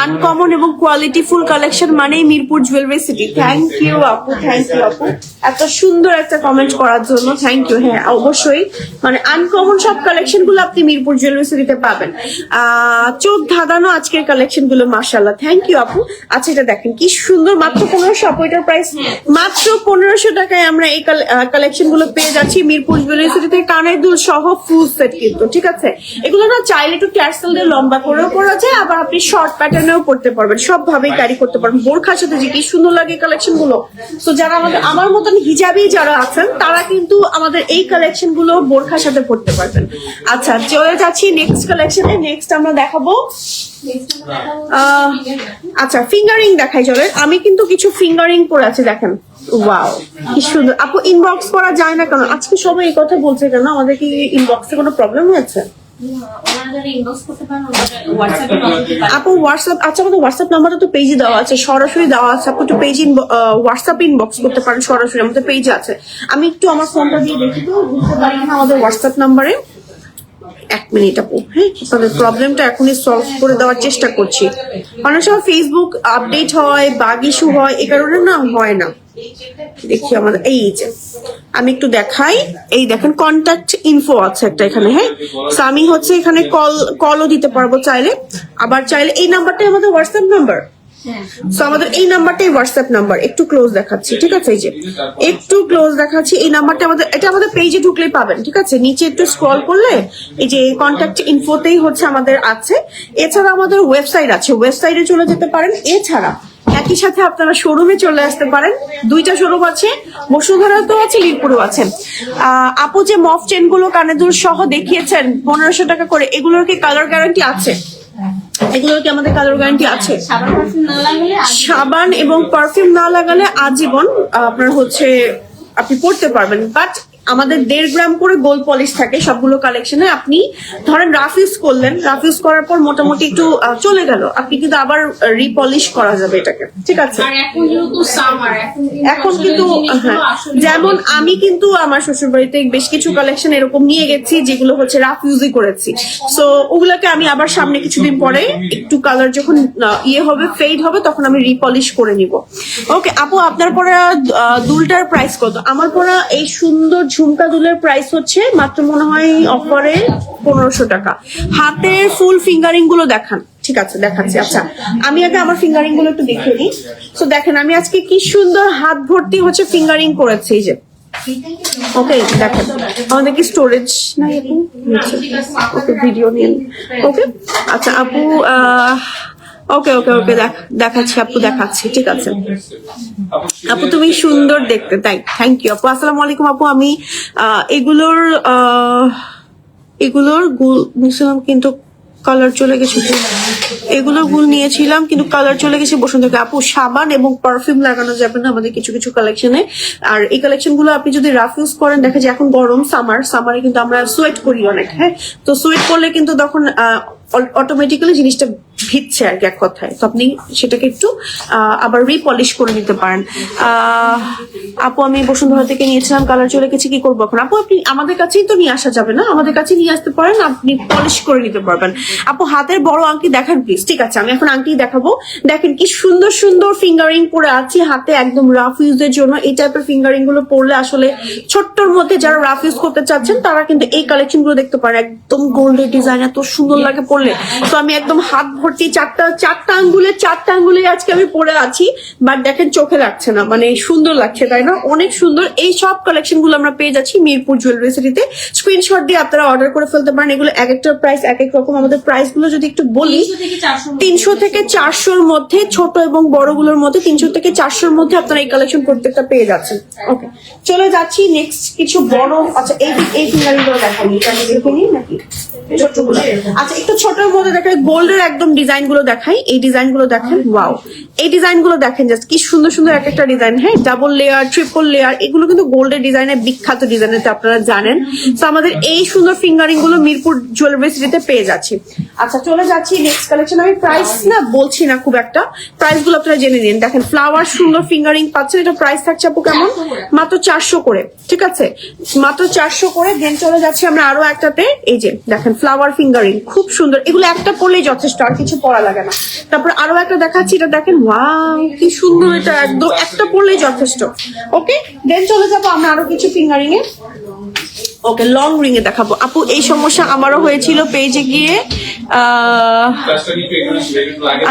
Speaker 1: আনকমন এবং কোয়ালিটি ফুল কালেকশন মানেই Mirpur jewellery city. Thank you আপু, থ্যাংক ইউ আপু, এত সুন্দর একটা কমেন্ট করার জন্য, থ্যাংক ইউ। হ্যাঁ, অবশ্যই মানে আনকমন সব কালেকশন গুলো আপনি মিরপুর জুয়েলারি সিটিতে পাবেন। চোখ ধাঁধানো আজকের কালেকশন গুলো, মাশাআল্লাহ, থ্যাংক ইউ আপু। আচ্ছা, এটা দেখেন কি সুন্দর, মাত্র 1500 আপু। এটার প্রাইস মাত্র 1500 টাকায় আমরা এই কালেকশন গুলো পেয়ে যাচ্ছি মিরপুর জুয়েলারি সিটিতে কানের দুল সহ ফুল সেট কিন্তু, ঠিক আছে? এগুলো না চাইলে একটু ক্যারসেল দিয়ে লম্বা করেও পরা যায়, আবার আপনি শর্ট প্যাটার্নেও পড়তে পারবেন, সব ভাবেই ক্যারি করতে পারবেন। বোরখার সাথে যে কি সুন্দর লাগে কালেকশন গুলো। তো যারা আমার মতন হিজাবি যারা আছেন তারা কিন্তু আমাদের এই কালেকশন গুলো বোরখার সাথে পড়তে পারবেন। আচ্ছা, চলে যাচ্ছি নেক্সট কালেকশনে। নেক্সট আমরা দেখাবো, আচ্ছা ফিঙ্গারিং দেখাই। চলেন, আমি কিন্তু কিছু ফিঙ্গারিং পরে আছে, দেখেন, ওয়াও কি সুন্দর। আপু ইনবক্স করা যায় না কেন? আজকে সবাই এই কথা বলছে কেন? আমাদের কি ইনবক্সে কোনো প্রবলেম হয়েছে? আপু হোয়াটসঅ্যাপ, আচ্ছা আমাদের হোয়াটসঅ্যাপ নাম্বারটা তো পেজে দেওয়া আছে, সরাসরি দেওয়া আছে। আপু একটু পেজ হোয়াটসঅ্যাপ ইনবক্স করতে পারেন, সরাসরি আমাদের পেজে আছে। আমি একটু আমার ফোনটা দিয়ে দেখি তো, বুঝতে পারি না আমাদের হোয়াটসঅ্যাপ নাম্বারে। 1 মিনিট আপু, হ্যাঁ, তাদের প্রবলেমটা এখনই সলভ করে দেওয়ার চেষ্টা করছি। অনেক সময় ফেসবুক আপডেট হয়, বাগ ইস্যু হয়, এই কারণে না হয় না। দেখি আমাদের এই যে আমি একটু দেখাই, এই দেখেন কন্ট্যাক্ট ইনফো আছে একটা এখানে। হ্যাঁ, আমি হচ্ছে এখানে কলও দিতে পারবো চাইলে, আবার চাইলে এই নাম্বারটাই আমাদের হোয়াটসঅ্যাপ নাম্বার। সো আমাদের এই নাম্বারটাই হোয়াটসঅ্যাপ নাম্বার। একটু ক্লোজ দেখাচ্ছি, ঠিক আছে? এই যে একটু ক্লোজ দেখাচ্ছি, এই নাম্বারটা আমাদের, এটা আমাদের পেজে ঢুকলেই পাবেন, ঠিক আছে? নিচে একটু স্ক্রল করলে এই যে কন্ট্যাক্ট ইনফোতেই হচ্ছে আমাদের আছে। এছাড়া আমাদের ওয়েবসাইট আছে, ওয়েবসাইটে চলে যেতে পারেন। এছাড়া একই সাথে আপনারা শোরুমে চলে আসতে পারেন। দুইটা শোরুম আছে, বসুন্ধরাতেও আছে, লিলপুরেও আছে। আপু যে মফ চেন গুলো কানে দুল সহ দেখিয়েছেন 1500 টাকা করে, এগুলোর কি কালার গ্যারান্টি আছে? এগুলোর কি আমাদের কালার গ্যারান্টি আছে? সাবান এবং পারফিউম না লাগালে আজীবন আপনার হচ্ছে আপনি পড়তে পারবেন। বাট আমাদের 1.5 গ্রাম করে গোল্ড পলিশ থাকে সবগুলো কালেকশনে। আপনি ধরেন রাফ ইউজ করলেন, রাফ ইউজ করার পর মোটামুটি একটু চলে গেল, আপনি কিন্তু আবার রিপলিশ করা যাবে এটাকে, ঠিক আছে? এখন কিন্তু হ্যাঁ, যেমন আমি কিন্তু আমার শ্বশুর বাড়িতে বেশ কিছু কালেকশন এরকম নিয়ে গেছি যেগুলো হচ্ছে রাফ ইউজই করেছি। সো ওগুলোকে আমি আবার সামনে কিছুদিন পরে একটু কালার যখন ইয়ে হবে, ফেড হবে, তখন আমি রিপলিশ করে নিব। ওকে আপু, আপনার পরা দুলটার প্রাইস কত? আমার পরা এই সুন্দর ঝুমকা দুলের প্রাইস হচ্ছে মাত্র মনে হয় অফারে 1500 টাকা। হাতের ফুল ফিঙ্গারিং গুলো দেখান। ঠিক আছে, দেখাচ্ছি। আচ্ছা, আমি আগে আমার ফিঙ্গারিং গুলো একটু দেখিয়ে দিই। তো দেখেন আমি আজকে কি সুন্দর হাত ভর্তি হচ্ছে ফিঙ্গারিং করেছি, এই যে। ওকে দেখেন, আমাদের কি স্টোরেজ নাই এখন? ওকে, ভিডিও নিন। ওকে আচ্ছা আপু, ওকে ওকে ওকে দেখাচ্ছি আপু, দেখাচ্ছি। ঠিক আছে আপু, তুমি সুন্দর দেখতে, তাই থ্যাংক ইউ আপু। আসসালামু আলাইকুম আপু। আমি এগুলোর গুল নিয়েছিলাম কিন্তু কালার চলে গেছে। এগুলোর গুল নিয়েছিলাম কিন্তু কালার চলে গেছে বসুন্ধরা। আপু, সাবান এবং পারফিউম লাগানো যাবে না আমাদের কিছু কিছু কালেকশনে। আর এই কালেকশন গুলো আপনি যদি রাফ ইউজ করেন, দেখা যায় এখন গরম সামারে কিন্তু আমরা সোয়েট করি অনেক, হ্যাঁ, তো সোয়েট করলে কিন্তু তখন অটোমেটিক্যালি জিনিসটা ভিজছে আর কি, এক কথায়। তো আপনি সেটাকে একটু আবার রিপলিশ করে নিতে পারেন। আপু, আমি বসুন্ধরা থেকে নিয়েছিলাম, কালার চলে গেছে, কি করবো এখন? আপু, আপনি আমাদের কাছেই তো নিয়ে আসা যাবে না, আমাদের কাছে নিয়ে আসতে পারেন, আপনি পলিশ করে নিতে পারবেন। আপু, হাতের বড় আংটি দেখান প্লিজ। ঠিক আছে, আমি এখন আংটি দেখাবো। দেখেন কি সুন্দর সুন্দর ফিঙ্গারিং পরে আছি হাতে, একদম রাফ ইউজের জন্য। এই টাইপের ফিঙ্গারিং গুলো পরলে আসলে ছোট্টর মধ্যে যারা রাফ ইউজ করতে চাচ্ছেন তারা কিন্তু এই কালেকশন গুলো দেখতে পারেন। একদম গোল্ডের ডিজাইন, এত সুন্দর লাগে পরলে। তো আমি একদম হাত ভর্তি চারটা আঙ্গুলে আজকে আমি পরে আছি, বাট দেখেন চোখে লাগছে না, মানে সুন্দর লাগছে, তাই না? অনেক সুন্দর। এই সব কালেকশন গুলো আমরা পেয়ে যাচ্ছি মিরপুর জুয়েলারি সিটিতে। স্ক্রিনশট দিয়ে আপনারা অর্ডার করে ফেলতে পারেন। এগুলো এক একটা প্রাইস এক এক রকম। আমাদের প্রাইস গুলো যদি একটু বলি, 300 থেকে 400-র মধ্যে, ছোট এবং বড়গুলোর মধ্যে 300 থেকে 400-র মধ্যে আপনারা এই কালেকশন প্রত্যেকটা পেয়ে যাচ্ছেন। ওকে, চলে যাচ্ছি নেক্সট কিছু বড়। আচ্ছা, এই ফিঙ্গারিং গুলো দেখাবো, এটা আমি দেখে নিই নাকি? আচ্ছা, একটু ছোটর মধ্যে দেখাই, গোল্ডের একদম ডিজাইন গুলো দেখাই। এই ডিজাইন গুলো দেখেন, ওয়াও, এই ডিজাইন গুলো দেখেন, জাস্ট কি সুন্দর সুন্দর এক একটা ডিজাইন। হ্যাঁ, ডাবল লেয়ার, ট্রিপল লেয়ার, এগুলো কিন্তু গোল্ডের ডিজাইনের বিখ্যাত ডিজাইনের, আপনারা জানেন। তো আমাদের এই সুন্দর ফিঙ্গারিং গুলো মিরপুর জুয়েলারি সিটিতে পেয়ে যাচ্ছি। আচ্ছা, চলে যাচ্ছি নেক্সট কালেকশন। আমি প্রাইস না বলছি না খুব একটা, প্রাইস গুলো আপনারা জেনে নিন। দেখেন ফ্লাওয়ার সুন্দর ফিঙ্গারিং পাচ্ছেন, এটা প্রাইস থাকছে আপু কেমন? মাত্র 400 করে। ঠিক আছে, মাত্র 400 করে। দেন চলে যাচ্ছি আমরা আরো একটাতে, এই যে দেখেন ফ্লাওয়ার ফিঙ্গারিং, খুব সুন্দর। এগুলো একটা পরলেই যথেষ্ট, আর কিছু পরা লাগে না। তারপর আরো একটা দেখাচ্ছি, এটা দেখেন, ওয়াও কি সুন্দর, এটা একদম একটা পরলেই যথেষ্ট। ওকে, দেন চলে যাবো আমরা আরো কিছু ফিঙ্গারিং এ। ওকে, লং রিং এ দেখাবো। আপু, এই সমস্যা আমারও হয়েছিল পেজে গিয়ে।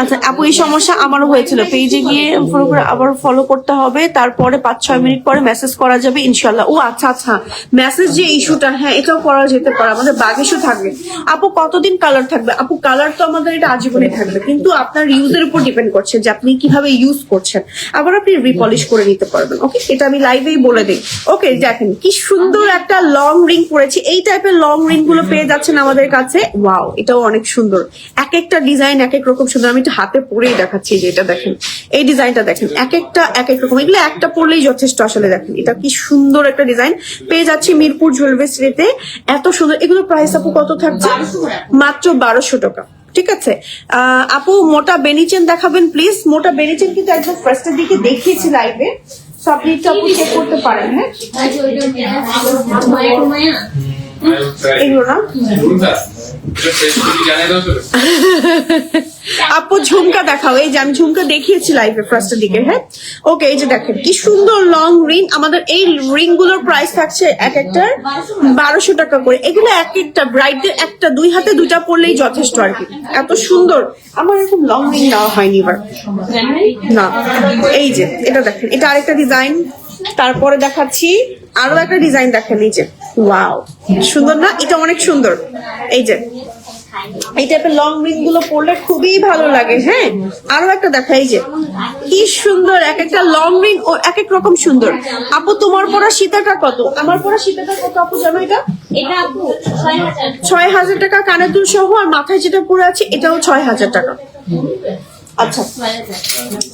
Speaker 1: আচ্ছা আপু, এই সমস্যা আমারও হয়েছিল পেজে গিয়ে, ফলো করে আবার ফলো করতে হবে, তারপরে 5-6 মিনিট পরে মেসেজ করা যাবে ইনশাল্লাহ। ও আচ্ছা আচ্ছা, মেসেজ যে ইস্যুটা, হ্যাঁ এটাও করা যেতে পারে। আমাদের বাগ ইস্যু থাকবে। আপু, কতদিন কালার থাকবে? আপু, কালার তো আমাদের এটা আজীবনই থাকবে, কিন্তু আপনার ইউজের উপর ডিপেন্ড করছে যে আপনি কিভাবে ইউজ করছেন। আবার আপনি রিপলিশ করে নিতে পারবেন। ওকে, এটা আমি লাইভেই বলে দিই। ওকে, দেখেন কি সুন্দর একটা লং রিং পরেছি। এই টাইপের লং রিং গুলো পেয়ে যাচ্ছেন আমাদের কাছে। ওয়াও, এটাও অনেক সুন্দর। এক একটা ডিজাইন এক এক রকম সুন্দর। আমি একটু হাতে পরেই দেখাচ্ছি, যে এটা দেখেন, এই ডিজাইনটা দেখেন, এক একটা এক এক রকম। এগুলো একটা পরলেই যথেষ্ট আসলে। দেখেন এটা কি সুন্দর একটা ডিজাইন পেয়ে যাচ্ছি মিরপুর জুয়েলারি সিটিতে, এত সুন্দর। এগুলো প্রাইস আপু কত থাকছে? মাত্র 1200 টাকা। ঠিক আছে আপু, মোটা বেনিচেন দেখাবেন প্লিজ। মোটা বেনিচেন কিন্তু একদম ফার্স্টের দিকে দেখিয়েছি লাইভে, সো আপনি একটু আপু চেক করতে পারেন। হ্যাঁ, এগুলো না আপু, ঝুমকা দেখাও। এই যে আমি ঝুমকা দেখিয়েছি লাইভে ফার্স্টের দিকে। হ্যাঁ, ওকে, এই যে দেখেন কি সুন্দর লং রিং। আমাদের এই রিং গুলোর প্রাইস থাকছে এক একটার 1200 টাকা করে। এগুলো এক একটা ব্রাইডদের একটা, দুই হাতে দুইটা পরলেই যথেষ্ট আর কি, এত সুন্দর। আমার এরকম লং রিং নেওয়া হয়নি এবার না। এই যে এটা দেখেন, এটা আরেকটা ডিজাইন। তারপরে দেখাচ্ছি আরো একটা ডিজাইন, দেখেন এই যে, ওয়াও সুন্দর না? এটা অনেক সুন্দর। এই যে এই টাইপের লং রিং গুলো পরলে খুবই ভালো লাগে। হ্যাঁ, আরো একটা দেখাই, যে কি সুন্দর, এক একটা লং রিং ও এক এক রকম সুন্দর। আপু তোমার পরা সীতাটা কত? আমার পরা সীতাটা কত আপু জানো? এটা
Speaker 2: এটা আপু 6000
Speaker 1: 6,000 টাকা কানের দুল সহ, আর মাথায় যেটা পরে আছে এটাও 6,000 টাকা। আচ্ছা,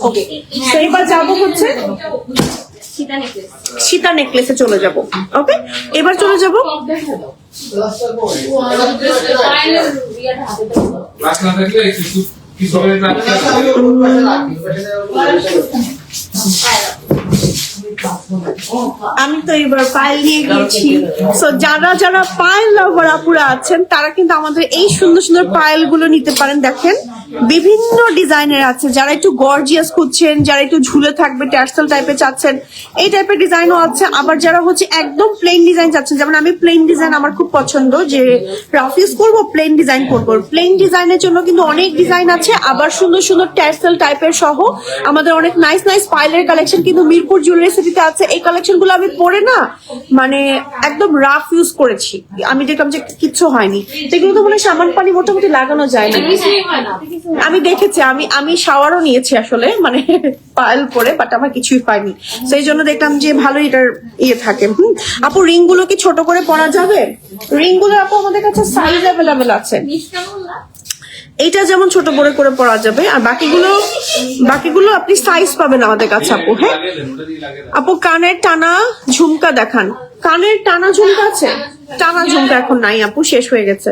Speaker 1: ওকে। তো এবার যাবো হচ্ছে
Speaker 2: সীতা নেকলেস।
Speaker 1: সীতা নেকলেসে চলে যাব। ওকে, এবার চলে যাব
Speaker 3: রাখনা থাকলে কিছু রাখতে
Speaker 1: আমি তো এবার পায়েল নিয়ে গিয়েছি। সো যারা যারা পায়েল লাভার আপুরা আছেন তারা কিন্তু আমাদের এই সুন্দর সুন্দর পায়েল গুলো নিতে পারেন। দেখেন বিভিন্ন ডিজাইনের আছে, যারা একটু গর্জিয়াস খুঁজছেন, যারা একটু ঝুলে থাকবে ট্যাসেল টাইপের চাচ্ছেন, এই টাইপের ডিজাইনও আছে। আবার যারা হচ্ছে একদম প্লেন ডিজাইন চাচ্ছেন, যেমন আমি প্লেন ডিজাইন আমার খুব পছন্দ, যে রাফ ইউজ করবো, প্লেন ডিজাইন করবো। প্লেন ডিজাইনের জন্য কিন্তু অনেক ডিজাইন আছে, আবার সুন্দর সুন্দর ট্যাসেল টাইপের সহ আমাদের অনেক নাইস নাইস পায়েলের কালেকশন কিন্তু মিরপুর জুয়েলারি সিটিতে আছে। এই কালেকশন গুলো আমি পরে না মানে একদম রাফ ইউজ করেছি, আমি দেখলাম যে কিচ্ছু হয়নি। এগুলো তো মনে হয় সাবান পানি মোটামুটি লাগানো যায় না, আমি দেখেছি। আমি শাওয়ারও নিয়েছি আসলে মানে পায়েল পরে, বাট আমার কিছুই হয়নি। সেই জন্য দেখলাম যে ভালো এটার ইয়ে থাকে। আপু রিং গুলো কি ছোট করে পরা যাবে? রিং গুলো আপু আমাদের কাছে সাইজ অ্যাভেলেবেল আছে। এইটা যেমন ছোট বড় করে পরা যাবে, আর বাকিগুলো আপনি সাইজ পাবেন আমাদের কাছে আপু। হ্যাঁ আপু, কানের টানা ঝুমকা দেখান। কানের টানা ঝুমকা আছে? টানা ঝুমকা এখন নাই আপু, শেষ হয়ে গেছে।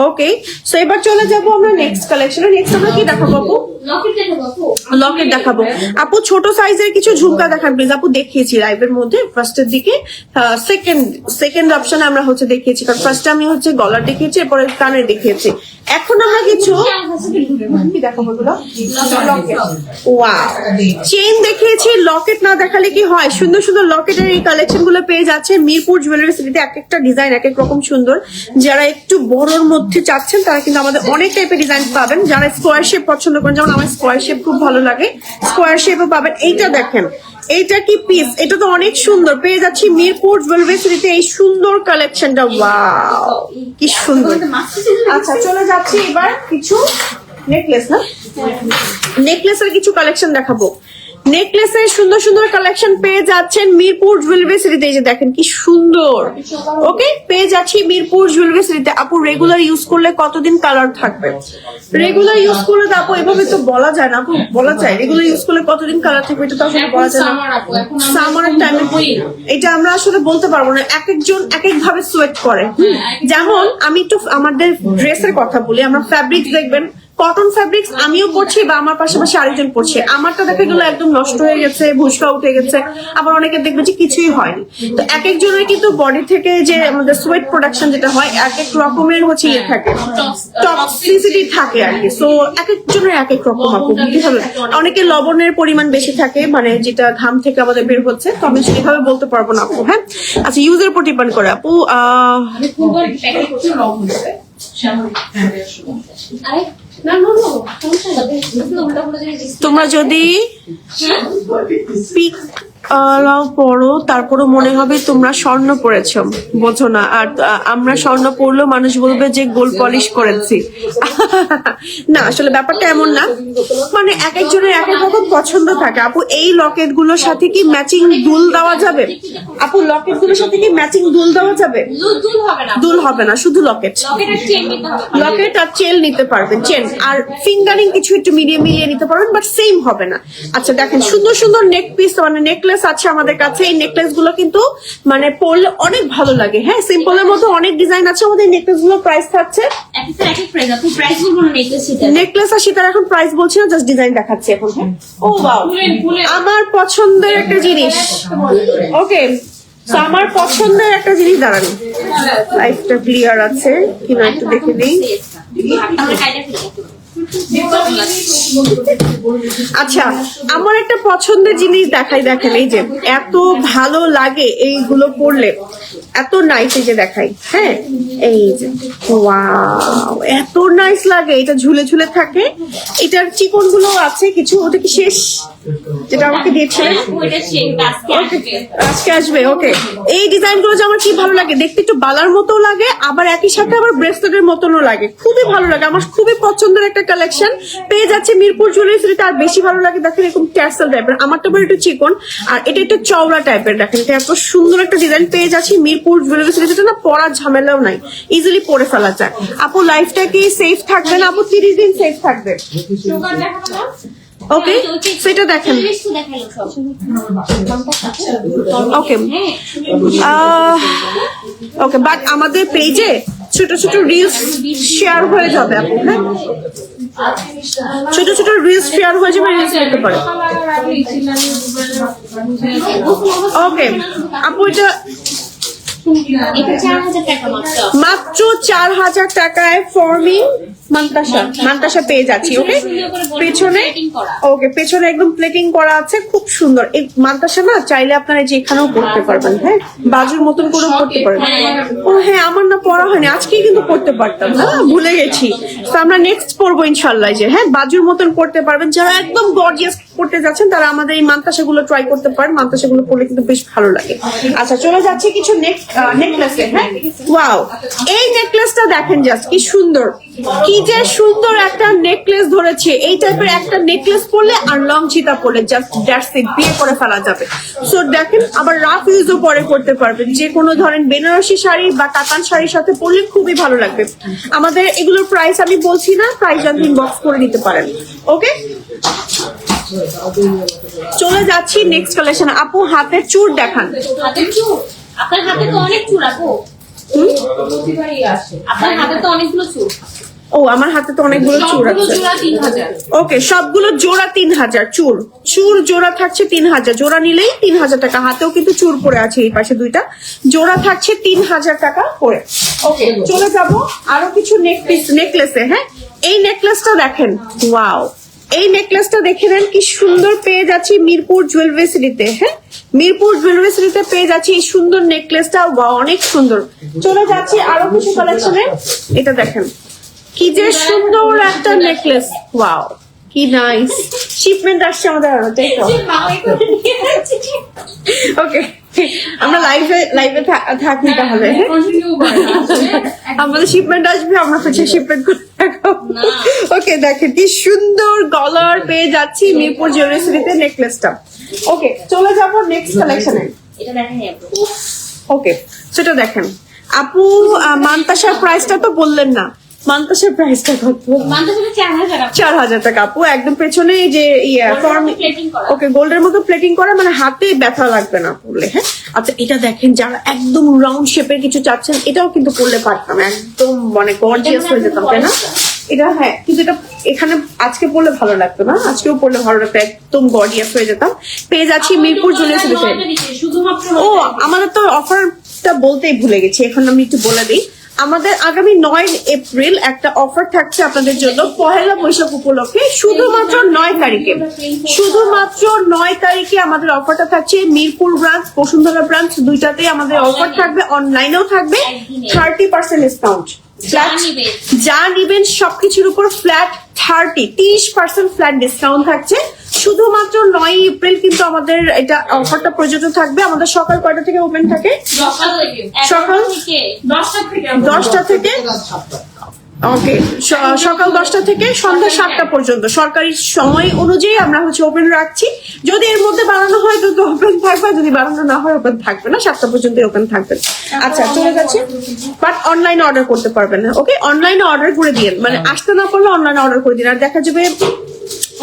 Speaker 1: ওকে, সো এবার চলে যাবো আমরা নেক্সট কালেকশনে। নেক্সট আমরা কি দেখাবো আপু? লকেট দেখাবো আপু। ছোট সাইজের কিছু ঝুমকা দেখান প্লিজ আপু। দেখিয়েছি লাইভের মধ্যে ফার্স্টের দিকে, সেকেন্ড অপশনে আমরা হচ্ছে দেখিয়েছি, কারণ ফার্স্টে আমি হচ্ছে গলার দেখিয়েছি, এরপরে কানের দেখিয়েছি। এখন আমরা কিছু কি দেখাবো? ওয়াও, চেইন দেখিয়েছি, লকেট না দেখালে কি হয়? সুন্দর সুন্দর লকেটের এই কালেকশন গুলো পেয়ে যাচ্ছে মিরপুর জুয়েলারি সিটিতে। এক একটা ডিজাইন এক এক রকম সুন্দর। যারা একটু বড়র মধ্যে চাচ্ছেন তারা কিন্তু আমাদের অনেক টাইপের ডিজাইন পাবেন। যারা স্কোয়ার শেপ পছন্দ করেন, যেমন আমার স্কোয়ার শেপ খুব ভালো লাগে, স্কোয়ার শেপও পাবেন। এইটা দেখেন, এইটা কি পিস, এটা তো অনেক সুন্দর। পেয়ে যাচ্ছি মিরপুর জুয়েলারি সিটিতে এই সুন্দর কালেকশনটা। ওয়াও, কি সুন্দর। আচ্ছা, চলে যাচ্ছি এবার কিছু নেকলেস। না, নেকলেসের কিছু কালেকশন দেখাবো। নেকলেসের সুন্দর সুন্দর কালেকশন পেয়ে যাচ্ছেন মিরপুর জুয়েলারি সিটিতে। এই যে দেখেন কি সুন্দর। ওকে, পেয়ে যাচ্ছি মিরপুর জুয়েলারি সিটিতে। আপু রেগুলার ইউজ করলে কতদিন কালার থাকবে? রেগুলার ইউজ করলে তো আপু এভাবে তো বলা যায় না আপু, বলা যায় রেগুলার ইউজ করলে কতদিন কালার থাকবে এটা তো আসলে বলা যায় না। সামারের টাইমে এটা আমরা আসলে বলতে পারবো না, এক একজন এক এক ভাবে সোয়েট করে। যেমন আমি একটু আমাদের ড্রেসের কথা বলি, আমরা ফ্যাব্রিক দেখবেন কটন ফ্যাব্রিক্স আমিও পরছি বা আমার পাশাপাশি আরেকজন পরছে, আমারটা দেখা গেলো একদম নষ্ট হয়ে গেছে, ভুসকা উঠে গেছে, আবার অনেকে দেখবে যে কিছুই হয়নি। তো এক একজনের কিন্তু বডি থেকে যে আমাদের সোয়েট প্রোডাকশন যেটা হয় এক এক রকমের হচ্ছে ইয়ে থাকে, টক্সিসিটি থাকে আর কি। সো এক একজনের এক এক রকম আপু বুঝতে হবে। অনেকে লবণের পরিমাণ বেশি থাকে, মানে যেটা ঘাম থেকে আমাদের বের হচ্ছে, তো আমি সেভাবে বলতে পারবো না আপু। হ্যাঁ, আচ্ছা, ইউজের উপর ডিপেন্ড করে আপু। তোমরা যদি পিক পড়ো তারপরও মনে হবে তোমরা স্বর্ণ পড়েছ, বোঝো না। আর আমরা স্বর্ণ পড়লেও মানুষ বলবে যে গোল্ড পলিশ করেছি। না, আসলে ব্যাপারটা এমন না, মানে এক একজনের এক এক রকম পছন্দ থাকে আপু। এই লকেট গুলোর সাথে কি ম্যাচিং দুল দেওয়া যাবে আপু? লকেট গুলোর সাথে কি ম্যাচিং দুল দেওয়া যাবে? দুল হবে না, শুধু লকেট। লকেট আর চেল নিতে পারবেন, চেন আর ফিঙ্গারিং কিছু একটু মিলিয়ে নিতে পারবেন, বাট সেম হবে না। আচ্ছা দেখেন, সুন্দর সুন্দর নেক পিস মানে নেকলেস আছে আমাদের কাছে। এই নেকলেস গুলো কিন্তু মানে পরলে অনেক ভালো লাগে। হ্যাঁ, সিম্পলের মধ্যে অনেক ডিজাইন আছে আমাদের। নেকলেস গুলো প্রাইস থাকছে নেকলেস আর সীতার এখন প্রাইস বলছি না, জাস্ট ডিজাইন দেখাচ্ছি এখন। হ্যাঁ, ও ওয়াও, আমার পছন্দের একটা জিনিস। ওকে, তো আমার পছন্দের একটা জিনিস, দাঁড়ান লাইফটা ক্লিয়ার আছে কিনা একটু দেখে নেই। আচ্ছা, আমার একটা পছন্দের জিনিস দেখাই। দেখেন, এই যে এত ভালো লাগে এইগুলো পরলে। এত নাইস, এই যে দেখাই, হ্যাঁ এই যে ওয়াও এত নাইস লাগে, এটা ঝুলে ঝুলে থাকে। এটার চিকন গুলো আছে কিছু, ওটা কি শেষ যেটা আমাকে দিয়েছিলেন?
Speaker 2: ওইটা শেষ, আজকে আসবে।
Speaker 1: আজকে আসবে, ওকে। এই ডিজাইন গুলো যে আমার কি ভালো লাগে, দেখতে একটু বালার মতো লাগে, আবার একই সাথে আবার ব্রেসলেটের মতনও লাগে, খুবই ভালো লাগে, আমার খুবই পছন্দের একটা কালেকশন। পেয়ে যাচ্ছে মিরপুর জুয়েলারি সিটিতে। আর বেশি ভালো লাগে দেখেন এরকম ট্যাসেল টাইপের, আমারটা আবার একটু চিকন আর এটা একটু চওড়া টাইপের। দেখেন এটা এত সুন্দর একটা ডিজাইন পেয়ে যাচ্ছি মিরপুর জুয়েলারি সিটিতে, না পরার ঝামেলাও নাই, ইজিলি পরে ফেলা যায়। আপু লাইফটা কি সেফ থাকবে না আপু? 30 দিন সেফ থাকবে।
Speaker 2: সুগার দেখাবো না?
Speaker 1: ওকে, সেটা দেখেন।
Speaker 2: লিস্ট দেখালো সব।
Speaker 1: ওকে ওকে, বাট আমাদের পেজে ছোট ছোট রিলস শেয়ার হয়ে যাবে আপু, হ্যাঁ ছোট ছোট রিলস শেয়ার হয়ে যাবে, রিলস করতে পারে। ওকে আপু, এটা
Speaker 2: এটা 4000 টাকা মাত্র।
Speaker 1: মাত্র 4000 টাকায় ফর্মিং মান্তাসা পেয়ে যাচ্ছি। ওকে, পেছনে ওকে পেছনে একদম প্লেটিং করা আছে, খুব সুন্দর। এই মান্তাসা না চাইলে আপনারা যে এখানেও পড়তে পারবেন, হ্যাঁ বাজুর মতন করে পড়তে পারবেন। ও হ্যাঁ, আমার না পড়া হয়নি, আজকেই কিন্তু পড়তে পারতাম, হ্যাঁ ভুলে গেছি। তো আমরা নেক্সট পড়বো ইনশাল্লাহ, যে হ্যাঁ বাজুর মতন পড়তে পারবেন। যারা একদম গর্জিয়াস পড়তে যাচ্ছেন তারা আমাদের এই মান্তাসা গুলো ট্রাই করতে পারেন, মান্তাসা গুলো পড়লে কিন্তু বেশ ভালো লাগে। আচ্ছা চলে যাচ্ছে কিছু নেকলেসে। হ্যাঁ ওয়াও, এই নেকলেসটা দেখেন জাস্ট কি সুন্দর, কি যে সুন্দর একটা নেকলেস ধরেছে। এই টাইপের একটা নেকলেস পরলে আর লং চিতা পরলে জাস্ট দ্যাটস ইট, বিয়ে করে ফেলা যাবে। সো দেখেন, আবার রাফ ইউজও পরে করতে পারবেন, যে কোনো ধরেন বেনারসি শাড়ি বা কাতান শাড়ির সাথে পরলে খুবই ভালো লাগবে। আমাদের এগুলোর প্রাইস আমি বলছি না, প্রাইস জানতে ইনবক্স করে নিতে পারেন। ওকে, চলে যাচ্ছি নেক্সট কালেকশন। আপু হাতের চুড় দেখান।
Speaker 2: হাতের চুল, আপনার হাতে তো অনেক চুল আপু। আপনার হাতে তো অনেকগুলো চুল।
Speaker 1: ও আমার হাতে তো অনেকগুলো চুড়
Speaker 2: সবগুলো
Speaker 1: আছে।
Speaker 2: জোড়া 3000।
Speaker 1: ওকে, সবগুলো জোড়া 3000। চুর জোড়া থাকছে 3000, জোড়া নিলেই 3000 টাকা। হাতেও কিন্তু চুর পরে আছে, এই পাশে দুইটা জোড়া থাকছে 3000 টাকা করে। ওকে, চলে যাব আরো কিছু নেকলেসে। হ্যাঁ এই নেকলেসটা দেখেন, ওয়াও এই নেকলেসটা দেখে নেন কি সুন্দর, পেয়ে যাচ্ছি মিরপুর জুয়েলারি সিটিতে। হ্যাঁ মিরপুর জুয়েলারি সিটিতে পেয়ে যাচ্ছি এই সুন্দর নেকলেসটা, ওয়াও অনেক সুন্দর। চলে যাচ্ছি আরো কিছু কালেকশনে। এটা দেখেন কি যে সুন্দর একটা নেকলেস, ওয়াও কি নাইস। শিপমেন্ট আসছে আমাদের আরো, তাই তো? ওকে, আমরা লাইভে থাকি তাহলে। আমাদের শিপমেন্ট আসবে, আমরা হচ্ছে শিপমেন্ট করে দেখাবো। ওকে, দেখেন কি সুন্দর গলার পেয়ে যাচ্ছি মিরপুর জুয়েলারি সিটিতে নেকলেসটা। ওকে, চলে যাবো নেক্সট কালেকশনে।
Speaker 2: এটা দেখেন আপু।
Speaker 1: ওকে, সেটা দেখেন আপু। মান্তাসার প্রাইসটা তো বললেন না, মান্তাসার প্রাইসটা কত?
Speaker 2: মান্তাসা 4000 আপু।
Speaker 1: 4000 টাকা আপু। একদম পেছনে এই যে ফর্ম,
Speaker 2: প্লেটিং করা।
Speaker 1: ওকে গোল্ডের মতো প্লেটিং করা, মানে হাতে ব্যথা লাগবে না পরলে। হ্যাঁ আচ্ছা, এটা দেখেন যারা একদম রাউন্ড শেপের কিছু চাচ্ছেন, এটাও কিন্তু পরলে পারতাম, একদম মানে গর্জিয়াস হয়ে যেতাম, তাই না? এটা হ্যাঁ, কিন্তু এটা এখানে আজকে পরলে ভালো লাগতো না, আজকেও পরলে ভালো লাগতো, একদম গর্জিয়াস হয়ে যেতাম। পেয়ে যাচ্ছি মিরপুর জুয়েলারি সিটিতে।
Speaker 2: শুধুমাত্র
Speaker 1: ও আমাদের তো অফারটা বলতেই ভুলে গেছি, এখন আমি একটু বলে দিই। আমাদের আগামী 9 এপ্রিল একটা অফার থাকছে আপনাদের জন্য, পহেলা বৈশাখ উপলক্ষে, শুধুমাত্র 9 তারিখে। শুধুমাত্র 9 তারিখে আমাদের অফারটা থাকছে। মিরপুর ব্রাঞ্চ, বসুন্ধরা ব্রাঞ্চ দুইটাতেই আমাদের অফার থাকবে, অনলাইনেও থাকবে। 30% ডিসকাউন্ট, যা নিবেন সবকিছুর উপর ফ্ল্যাট 30% ফ্ল্যাট ডিসকাউন্ট থাকছে। শুধুমাত্র 9 এপ্রিল কিন্তু আমাদের এটা অফারটা প্রযোজ্য থাকবে। আমাদের সকাল কয়টা থেকে ওপেন থাকে? সকাল 10টা থেকে। ওকে, সকাল 10টা থেকে সন্ধ্যা 7টা পর্যন্ত সরকারি সময় অনুযায়ী আমরা হচ্ছে ওপেন রাখছি। যদি এর মধ্যে বাড়ানো হয় তো ওপেন থাকবে, যদি বাড়ানো না হয় ওপেন থাকবে না, 7টা পর্যন্ত ওপেন থাকবে। আচ্ছা চলে যাচ্ছে, বাট অনলাইনে অর্ডার করতে পারবেন না। ওকে, অনলাইনে অর্ডার করে দিন, মানে আসতে না পারলে অনলাইনে অর্ডার করে দিন। আর দেখা যাবে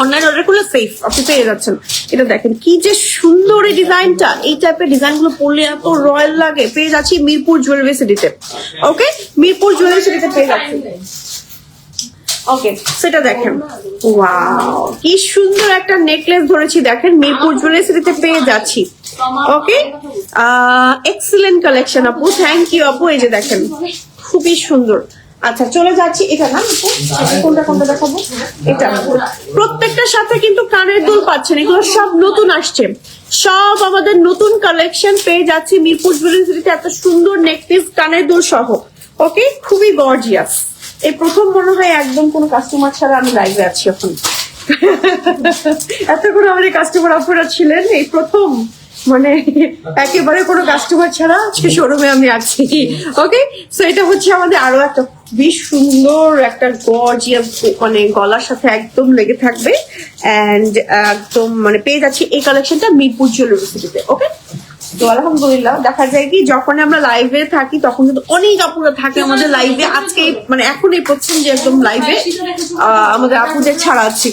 Speaker 1: অনলাইন অর্ডার করলে সেফ, আপনি পেয়ে যাচ্ছেন। এটা দেখেন কি যে সুন্দর এই ডিজাইনটা, এই টাইপের ডিজাইন গুলো পরলে এত রয়্যাল লাগে। পেয়ে যাচ্ছি মিরপুর জুয়েলারি সিটিতে। ওকে, মিরপুর জুয়েলারি সিটিতে পেয়ে যাচ্ছি। ওকে, সেটা দেখেন, ওয়াও কি সুন্দর একটা নেকলেস ধরেছি, দেখেন মিরপুর জুয়েলারি সিটিতে পেয়ে যাচ্ছি। ওকে, এক্সিলেন্ট কালেকশন আপু, থ্যাংক ইউ আপু। এই যে দেখেন খুবই সুন্দর, আচ্ছা চলে যাচ্ছি এটা না আপু? এটা কোনটা কোনটা দেখাবো? এটা প্রত্যেকটার সাথে কিন্তু কানের দুল পাচ্ছেন, এগুলো সব নতুন আসছে, সব আমাদের নতুন কালেকশন পেয়ে যাচ্ছি মিরপুর জুয়েলারিতে। এত সুন্দর নেকপিস কানের দুল সহ, ওকে খুবই গর্জিয়াস। এই প্রথম মনে হয় একদম কোনো কাস্টমার ছাড়া আমি লাইভে আছি এখন। এতক্ষণ আমাদের কাস্টমার আপনারা ছিলেন, এই প্রথম মানে একেবারে কোনো কাস্টমার ছাড়া আজকে শোরুমে আমি আছি। ওকে, সো এটা হচ্ছে আমাদের আরো একটা বেশ সুন্দর একটা গর্জিয়াস, মানে গলার সাথে একদম লেগে থাকবে এন্ড একদম মানে পেয়ে যাচ্ছি এই কালেকশনটা মিরপুর জুয়েলারি সিটিতে। ওকে, তো আলহামদুলিল্লাহ দেখা যায় কি যখন আমরা লাইভে থাকি তখন কিন্তু অনেক আপুরা থাকে আমাদের লাইভে। আজকে মানে এখন এই প্রথম যে একদম লাইভে আমাদের আপুদের ছাড়া আছে।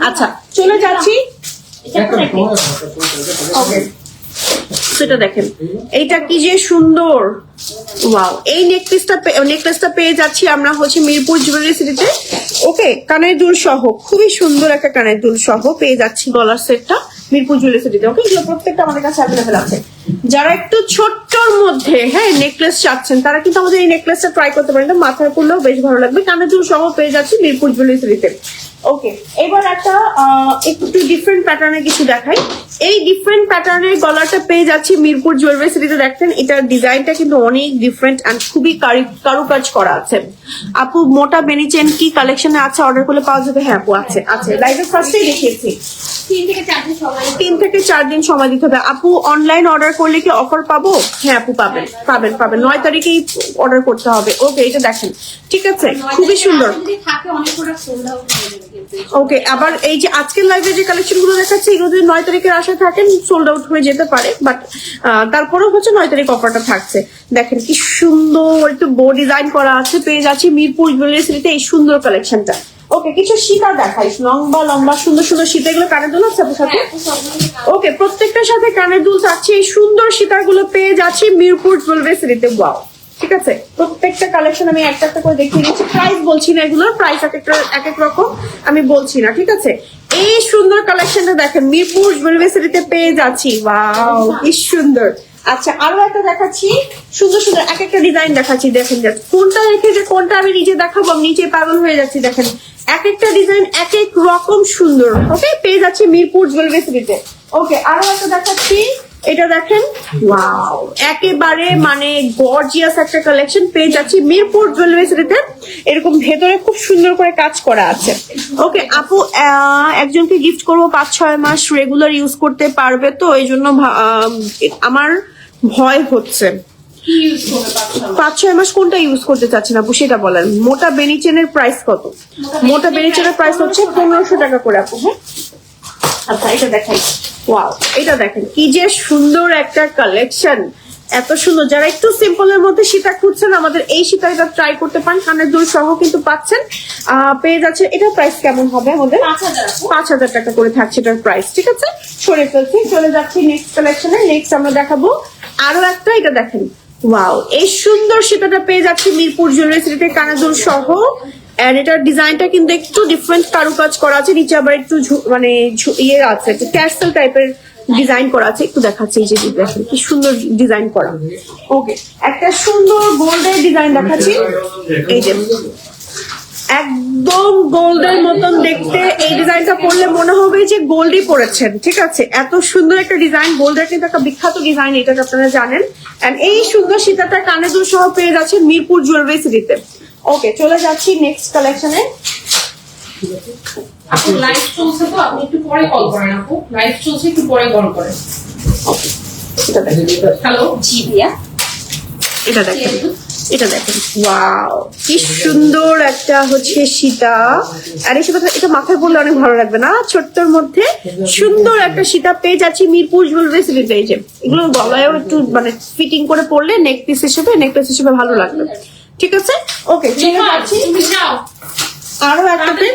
Speaker 1: আচ্ছা চলে যাচ্ছি, ওকে সেটা দেখেন, এইটা কি যে সুন্দর, ওয়াও। এই নেকলেসটা পেয়ে যাচ্ছি আমরা হচ্ছে মিরপুর জুয়েলারি সিটিতে। ওকে, কানের দুল সহ খুবই সুন্দর একটা কানের দুল সহ পেয়ে যাচ্ছি গলার সেটটা মিরপুর জুয়েলারি সিটিতে। ওকে, এগুলো প্রত্যেকটা আমাদের কাছে অ্যাভেলেবেল আছে। যারা একটু ছোট্টর মধ্যে হ্যাঁ নেকলেস চাচ্ছেন তারা কিন্তু আমাদের এই নেকলেসটা ট্রাই করতে পারেন, এটা মাথায় পড়লেও বেশ ভালো লাগবে। কানের দুল সহ পেয়ে যাচ্ছি মিরপুর জুয়েলারি সিটিতে। ওকে, এবার একটা একটু ডিফারেন্ট প্যাটার্নের কিছু দেখাই। এই ডিফারেন্ট প্যাটার্নের গলাটা পেয়ে যাচ্ছি মিরপুর জুয়েলারি সিটিতে। দেখেন এটার ডিজাইনটা কিন্তু অনেক ডিফারেন্ট এন্ড খুবই কারুকাজ করা আছে। আপু মোটা বেনি চেন কি কালেকশনে আছে, অর্ডার করলে পাওয়া যাবে? হ্যাঁ আপু আছে, আছে লাইভে ফার্স্টেই দেখিয়েছি। 3 থেকে 4 দিন সময় দিতে হবে। আপু অনলাইন অর্ডার করলে কি অফার পাবো? হ্যাঁ আপু পাবেন পাবেন পাবেন, 9 তারিখেই অর্ডার করতে হবে। ওকে, এটা দেখেন ঠিক আছে, খুবই সুন্দর। ওকে, আবার এই যে আজকের লাইভে যে কালেকশন গুলো দেখাচ্ছে এগুলো যদি 9 তারিখের আশায় থাকেন সোল্ড আউট হয়ে যেতে পারে, বাট তারপরেও হচ্ছে 9 তারিখ অফারটা থাকছে। দেখেন কি সুন্দর একটু বো ডিজাইন করা আছে, পেয়ে যাচ্ছি মিরপুর জুয়েলারি সিটিতে এই সুন্দর কালেকশনটা। ওকে, কিছু সীতা দেখাই, লম্বা লম্বা সুন্দর সুন্দর সীতা, এগুলো কানের দুল আছে আপনার সাথে? ওকে, প্রত্যেকটার সাথে কানের দুল চাচ্ছি। এই সুন্দর সীতাগুলো পেয়ে যাচ্ছি মিরপুর জুয়েলারি সিটিতে। ওয়াও, ঠিক আছে, প্রত্যেকটা কালেকশন আমি একটা একটা করে দেখিয়ে দিচ্ছি। প্রাইস বলছি না, এগুলোর প্রাইস এক এক রকম আমি বলছি না, ঠিক আছে। এই সুন্দর কালেকশনটা দেখেন মিরপুর জুয়েলারি সিটিতে পেয়ে যাচ্ছি। ওয়াও, কি সুন্দর। আচ্ছা আরো একটা দেখাচ্ছি, সুন্দর সুন্দর এক একটা ডিজাইন দেখাচ্ছি। দেখেন কোনটা রেখে যে কোনটা আমি নিজে দেখাবো, আমি নিজে পাগল হয়ে যাচ্ছি। দেখেন এক একটা ডিজাইন এক এক রকম সুন্দর। ওকে, পেয়ে যাচ্ছি মিরপুর জুয়েলারি সিটিতে। ওকে, আরো একটা দেখাচ্ছি, এটা দেখেন, ওয়াও একেবারে মানে গর্জিয়াস একটা কালেকশন পেয়ে যাচ্ছি মিরপুর জুয়েলারি সিটিতে। এরকম ভেতরে খুব সুন্দর করে কাজ করা আছে। ওকে আপু, একজনকে গিফট করবো 5-6 মাস রেগুলার ইউজ করতে পারবে তো, এই জন্য আমার ভয় হচ্ছে। 5-6 মাস কোনটা ইউজ করতে চাচ্ছেন আপু সেটা বলেন। মোটা বেনি চেনের প্রাইস কত? মোটা বেনি চেনের প্রাইস হচ্ছে 1500 টাকা করে আপু। হ্যাঁ আচ্ছা, এটা দেখাই, ওয়াও এটা দেখেন কি যে সুন্দর একটা কালেকশন, এত সুন্দর। যারা একটু সিম্পলের মধ্যে সীতা খুঁজছেন আমাদের এই সীতাটা ট্রাই করতে পারেন, কানের দুল সহ কিন্তু পাচ্ছেন, পেয়ে যাচ্ছে। এটার প্রাইস কেমন হবে আমাদের? 5000 টাকা করে থাকছে এটার প্রাইস। ঠিক আছে, সরে ফেলছি, চলে যাচ্ছি নেক্সট কালেকশনে। নেক্সট আমরা দেখাবো আরো একটা, এটা দেখেন, ওয়াও এই সুন্দর সীতাটা পেয়ে যাচ্ছি মিরপুর জুয়েলারি সিটিতে কানের দুল সহ। এন্ড এটার ডিজাইনটা কিন্তু একটু ডিফারেন্ট কারুকাজ করা আছে, নিচে আবার একটু মানে ইয়ে আছে, একটু ক্যাসেল টাইপের ডিজাইন করা আছে। একটু দেখাচ্ছি, এই যে দেখেন কি সুন্দর ডিজাইন করা। ওকে, একটা সুন্দর গোল্ডের ডিজাইন দেখাচ্ছি, এই যে একদম গোল্ডের মতন দেখতে। এই ডিজাইনটা পরলে মনে হবে যে গোল্ডই পরেছেন। ঠিক আছে, এত সুন্দর একটা ডিজাইন, গোল্ডের কিন্তু একটা বিখ্যাত ডিজাইন, এটা আপনারা জানেন। এন্ড এই সুন্দর সীতাটা কানের দুল সহ পেয়ে যাচ্ছে মিরপুর জুয়েলারি সিটিতে। ওকে, চলে যাচ্ছি নেক্সট কালেকশনে।
Speaker 2: আপু লাইভ চলছে তো, আপনি একটু পরে কল করেন। আপু লাইভ চলছে, একটু পরে কল করেন।
Speaker 1: ওকে, এটা দেখেন,
Speaker 2: হ্যালো জি ভাইয়া,
Speaker 1: এটা দেখেন, এটা দেখেন, ওয়াও কি সুন্দর একটা হচ্ছে সীতা। আর এই সীতা এটা মাথায় পড়লে অনেক ভালো লাগবে না, ছোট্টর মধ্যে সুন্দর একটা সীতা পেয়ে যাচ্ছি মিরপুর জুয়েলারি সিটিতে। এই যে এগুলো গলায়ও একটু মানে ফিটিং করে পড়লে নেকলেস হিসেবে ভালো লাগবে। ঠিক আছে, ওকে চলে যাচ্ছি আরো একটাতে।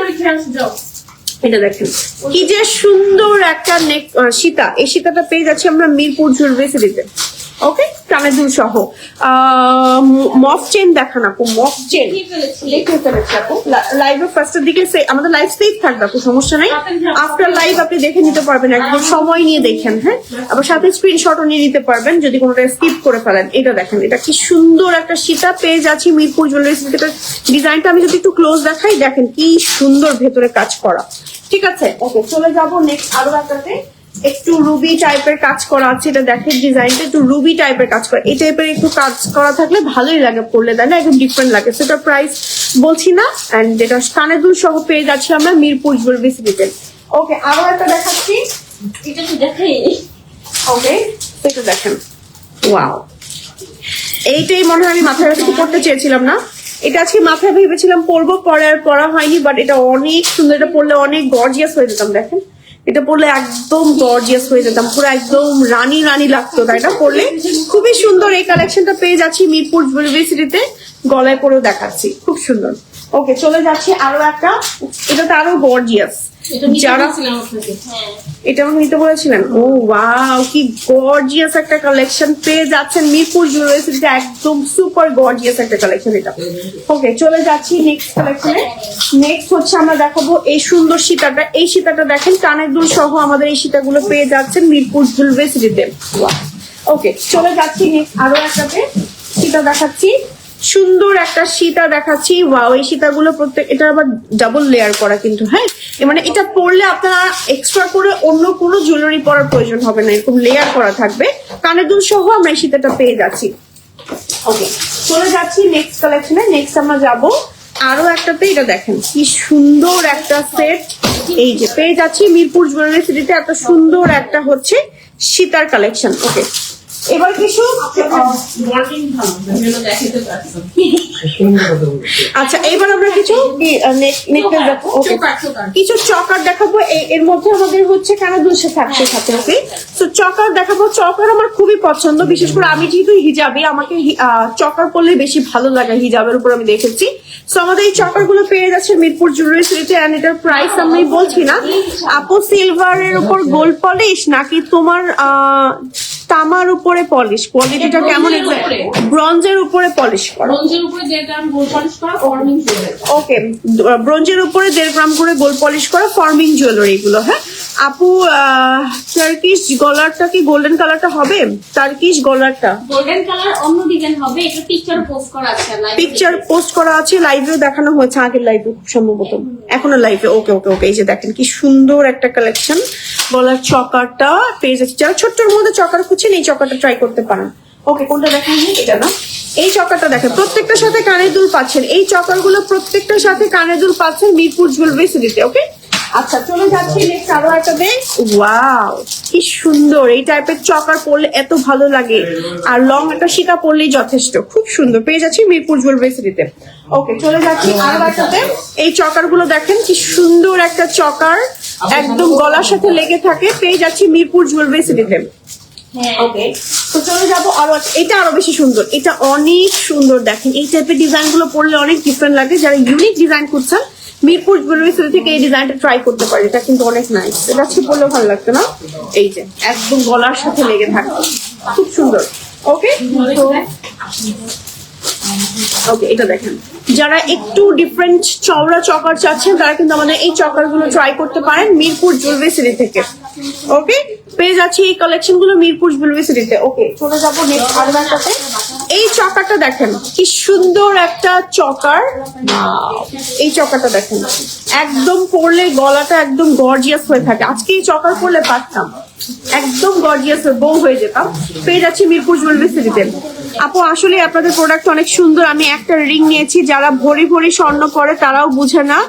Speaker 1: এটা দেখেন কি যে সুন্দর একটা সীতা, এই সীতাটা পেয়ে যাচ্ছি আমরা মিরপুর জুয়েলারি সিটিতে। ওকে, কানের দুল সহ। মফ চেন দেখান আপু, মফ চেন দেখে ফেলেছি আপু। লাইভের ফার্স্টের দিকে আমাদের লাইভ সেভ থাকবে আপু, সমস্যা নাই। আফটার লাইভ আপনি দেখে নিতে পারবেন, একদম সময় নিয়ে দেখেন। হ্যাঁ, আবার সাথে স্ক্রিনশটও নিয়ে নিতে পারবেন যদি কোনোটা স্কিপ করে ফেলেন। এটা দেখেন, এটা কি সুন্দর একটা সীতা পেজ আছে মিরপুর জুয়েলারি। ডিজাইনটা আমি যদি একটু ক্লোজ দেখাই, দেখেন কি সুন্দর ভেতরে কাজ করা। ঠিক আছে, ওকে, চলে যাবো নেক্সট আরো একটাতে। একটু রুবি টাইপের কাজ করা আছে, এটা দেখেন ডিজাইনটা একটু রুবি টাইপের কাজ করা। এই টাইপের একটু কাজ করা থাকলে ভালোই লাগে পড়লে, তাই না? একদম ডিফারেন্ট লাগে। সেটার প্রাইস বলছি না। এন্ড যেটা কানের দুল সহ পেয়ে যাচ্ছি আমরা মিরপুর জুয়েলারি সিটিতে। ওকে, আরো একটা দেখাচ্ছি।
Speaker 2: এটা তো দেখাই।
Speaker 1: ওকে, এটা দেখেন, ওয়াও, এইটাই মনে হয় আমি মাথায় কিছু করতে চেয়েছিলাম না। এটা আজকে মাথায় ভেবেছিলাম পরবো, পরে আর পরা হয়নি। বাট এটা অনেক সুন্দর, এটা পরলে অনেক গর্জিয়াস হয়ে যেতাম। দেখেন, এটা পরলে একদম গর্জিয়াস হয়ে যেতাম, পুরো একদম রানী রানী লাগতো, তাই না? পরলে খুবই সুন্দর। এই কালেকশনটা পেয়ে যাচ্ছি মিরপুর জুয়েলারি সিটিতে, গলায় পরেও দেখাচ্ছি, খুব সুন্দর। ওকে, চলে যাচ্ছি আরো একটা। এটা তো আরো গর্জিয়াস। যারা এটা আমাকে নিতে বলেছিলেন, ও ওয়াও, কি গর্জিয়াস একটা কালেকশন পেয়ে যাচ্ছেন মিরপুর জুয়েলারি সিটিতে, একদম সুপার গর্জিয়াস একটা কালেকশন এটা। ওকে, চলে যাচ্ছি নেক্সট কালেকশনে। নেক্সট হচ্ছে আমরা দেখাবো এই সুন্দর সীতাটা। এই সীতাটা দেখেন, কানের দুল সহ আমাদের এই সীতাগুলো পেয়ে যাচ্ছেন মিরপুর জুয়েলারি সিটিতে। ওকে, চলে যাচ্ছি নেক্সট আরো একটাতে। সীতা দেখাচ্ছি, সুন্দর একটা সীতা দেখাচ্ছি। ওয়াও, এই সীতাগুলো প্রত্যেক, এটা আবার ডাবল লেয়ার করা কিন্তু। হ্যাঁ, মানে এটা পরলে আপনারা এক্সট্রা করে অন্য কোনো জুয়েলারি পরার প্রয়োজন হবে না, এরকম লেয়ার করা থাকবে। কানের দুল সহ আমরা এই সীতাটা পেয়ে যাচ্ছি। ওকে, চলে যাচ্ছি নেক্সট কালেকশনে। নেক্সট আমরা যাব আরো একটাতে। এটা দেখেন কি সুন্দর একটা সেট, এই যে পেয়ে যাচ্ছি মিরপুর জুয়েলারি সিটিতে। এত সুন্দর একটা হচ্ছে সীতার কালেকশন। ওকে, এবার কিছু আচ্ছা, এবার আমরা কিছু নেকলেস দেখাবো। ওকে, কিছু চকার দেখাবো। এর মধ্যে আমাদের হচ্ছে কানের দুল থাকছে সাথে। ওকে, তো চকার দেখাবো। চকার আমার খুবই পছন্দ, বিশেষ করে আমি যেহেতু হিজাবি, আমাকে চকার পরলে বেশি ভালো লাগে, হিজাবের উপর আমি দেখেছি। তো আমাদের এই চকার গুলো পেয়ে যাচ্ছে মিরপুর জুয়েলারি সিটিতে। এন্ড এটার প্রাইস আমি বলছি না আপু। সিলভারের উপর গোল্ড পলিশ নাকি তোমার তামার উপরে পলিশ, কোয়ালিটিটা কেমন? ব্রঞ্জের উপরে পলিশ করা।
Speaker 2: ব্রোঞ্জের উপরে 1.5 গ্রাম গোল্ড পলিশ করা ফর্মিং জুয়েলারি।
Speaker 1: ওকে, ব্রঞ্জের উপরে 1.5 গ্রাম করে গোল্ড পলিশ করা ফর্মিং জুয়েলারি এগুলো। হ্যাঁ আপু, টার্কিশ গলারটা কি গোল্ডেন কালারটা হবে? টার্কিশ গলারটা
Speaker 2: গোল্ডেন কালার অন্য ডিজাইন হবে। এটা পিকচার পোস্ট করা আছে,
Speaker 1: পিকচার পোস্ট করা আছে, লাইভেও দেখানো হয়েছে, আগের লাইভে খুব সম্ভবত, এখনো লাইভে। ওকে ওকে ওকে, এই যে দেখেন কি সুন্দর একটা কালেকশন। গলার চকারটা পেয়ে যাচ্ছে, যারা ছোট্টর মধ্যে চকার খুঁজছেন এই চকারটা ট্রাই করতে পারেন। ওকে, কোনটা দেখেন? এটা না, এই চকারটা দেখেন, প্রত্যেকটার সাথে কানের দুল পাচ্ছেন। এই চকারগুলো প্রত্যেকটার সাথে কানের দুল পাচ্ছেন মিরপুর জুয়েলারি সিটিতে। ওকে, আচ্ছা, চলে যাচ্ছি নেক্সট আরো একটা দেখ। ওয়াও, কি সুন্দর। এই টাইপের চকার পরলে এত ভালো লাগে, আর লং একটা সীতা পরলেই যথেষ্ট। খুব সুন্দর পেয়ে যাচ্ছি মিরপুর জুয়েলারি সিটিতে। ওকে, চলে যাচ্ছি আরো একটাতে। এই চকার গুলো দেখেন কি সুন্দর একটা চকার, একদম গলার সাথে লেগে থাকে, পেয়ে যাচ্ছি মিরপুর জুয়েলারি সিটিতে। ওকে, তো চলে যাবো আরো। এটা আরো বেশি সুন্দর, এটা অনেক সুন্দর। দেখেন এই টাইপের ডিজাইন গুলো পরলে অনেক ডিফারেন্ট লাগে। যারা ইউনিক ডিজাইন করছেন মিরপুর জুয়েলারি সিটি থেকে এই ডিজাইনটা ট্রাই করতে পারে। এটা কিন্তু অনেক নাইস, এটা হচ্ছে বললেও ভালো লাগতো না। এই যে একদম গলার সাথে লেগে থাকে, খুব সুন্দর। ওকে, তো ওকে, এটা দেখেন, যারা একটু ডিফারেন্ট চওড়া চকার চাচ্ছেন তারা কিন্তু আমাদের এই চকার গুলো ট্রাই করতে পারেন মিরপুর জুয়েলারি সিটি থেকে। ওকে, পেয়ে যাচ্ছি এই কালেকশন গুলো মিরপুর জুয়েলারি সিটিতে। ওকে, চলে যাবো নেক্সট আরো একটাতে। এই চকারটা দেখেন কি সুন্দর একটা চকার। এই চকারটা দেখেন, একদম পরলে গলাটা একদম গর্জিয়াস হয়ে থাকে। আজকে এই চকার পরলে পারতাম, একদম গর্জিয়াস বউ হয়ে যেতাম। পেয়ে যাচ্ছি মিরপুর জুয়েলারি সিটিতে। আপু, আসলে আপনাদের প্রোডাক্ট অনেক সুন্দর। আমি একটা রিং নিয়েছি, যারা ভরি ভরি স্বর্ণ পরে তারাও বুঝে না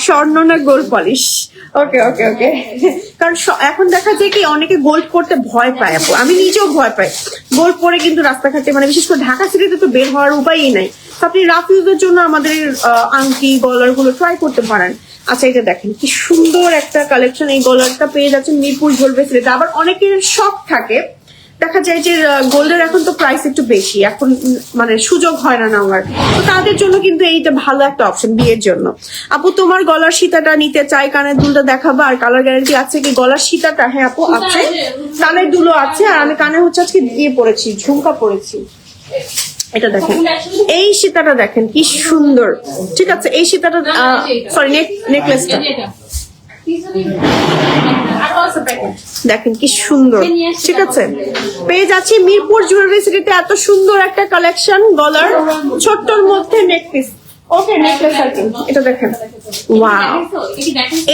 Speaker 1: স্বর্ণ না গোল্ড পলিশ। ওকে ওকে ওকে, কারণ এখন দেখা যায় কি অনেকে গোল্ড পরতে ভয় পায়। আপু, আমি নিজেও ভয় পাই গোল্ড পরে, কিন্তু রাস্তাঘাটে মানে বিশেষ করে ঢাকা সিটিতে তো বের হওয়ার উপায়ই নাই। আপনি রাফ ইউজের জন্য আমাদের আংটি গলার গুলো ট্রাই করতে পারেন। আচ্ছা, এটা দেখেন কি সুন্দর একটা কালেকশন। এই গলারটা পেয়ে যাচ্ছেন মিরপুর জুয়েলারি সিটিতে। আবার অনেকের শখ থাকে দেখা যায় যে গোল্ডের এখন তো প্রাইস একটু বেশি, এখন মানে সুযোগ হয় না নেওয়ার, তো তাদের জন্য কিন্তু এইটা ভালো একটা অপশন বিয়ের জন্য। আপু তোমার গলার সীতাটা নিতে চাই, কানের দুলটা দেখাবো, আর কালার গ্যারান্টি আছে কি? গলার সীতাটা হ্যাঁ আপু আছে, কানের দুলও আছে, আর আমি কানে হচ্ছে আজকে দিয়ে পরেছি, ঝুমকা পরেছি। এটা দেখেন, এই সীতাটা দেখেন কি সুন্দর, ঠিক আছে? এই সীতাটা সরি নেকলেসটা দেখেন কি সুন্দর, ঠিক আছে? পেয়ে যাচ্ছি মিরপুর জুয়েলারি সিটিতে এত সুন্দর একটা কালেকশন, গলার ছোট্টর মধ্যে নেকপিস। ওকে নেকলেস আর কি, এটা দেখেন ওয়াও,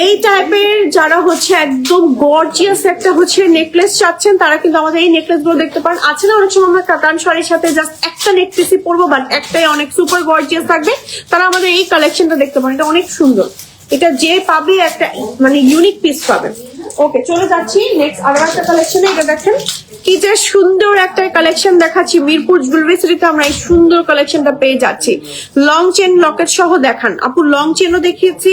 Speaker 1: এই টাইপের যারা হচ্ছে একদম গর্জিয়াস একটা হচ্ছে নেকলেস চাচ্ছেন তারা কিন্তু আমাদের এই নেকলেস গুলো দেখতে পারেন। আছে না অনেক সময় আমরা কাতান শাড়ির সাথে জাস্ট একটা নেকপিসই পরবো, বাট একটাই অনেক সুপার গর্জিয়াস থাকবে, তারা আমাদের এই কালেকশনটা দেখতে পারেন, এটা অনেক সুন্দর। এটা যে পাবে একটা মানে ইউনিক পিস পাবে। ওকে চলে যাচ্ছি নেক্সট আরো একটা কালেকশনে। এটা দেখেন কি যে সুন্দর একটা কালেকশন দেখাচ্ছি, মিরপুর জুয়েলারি সিটিতে আমরা এই সুন্দর কালেকশনটা পেয়ে যাচ্ছি। লং চেন লকেট সহ দেখান আপু, লং চেনও দেখিয়েছি,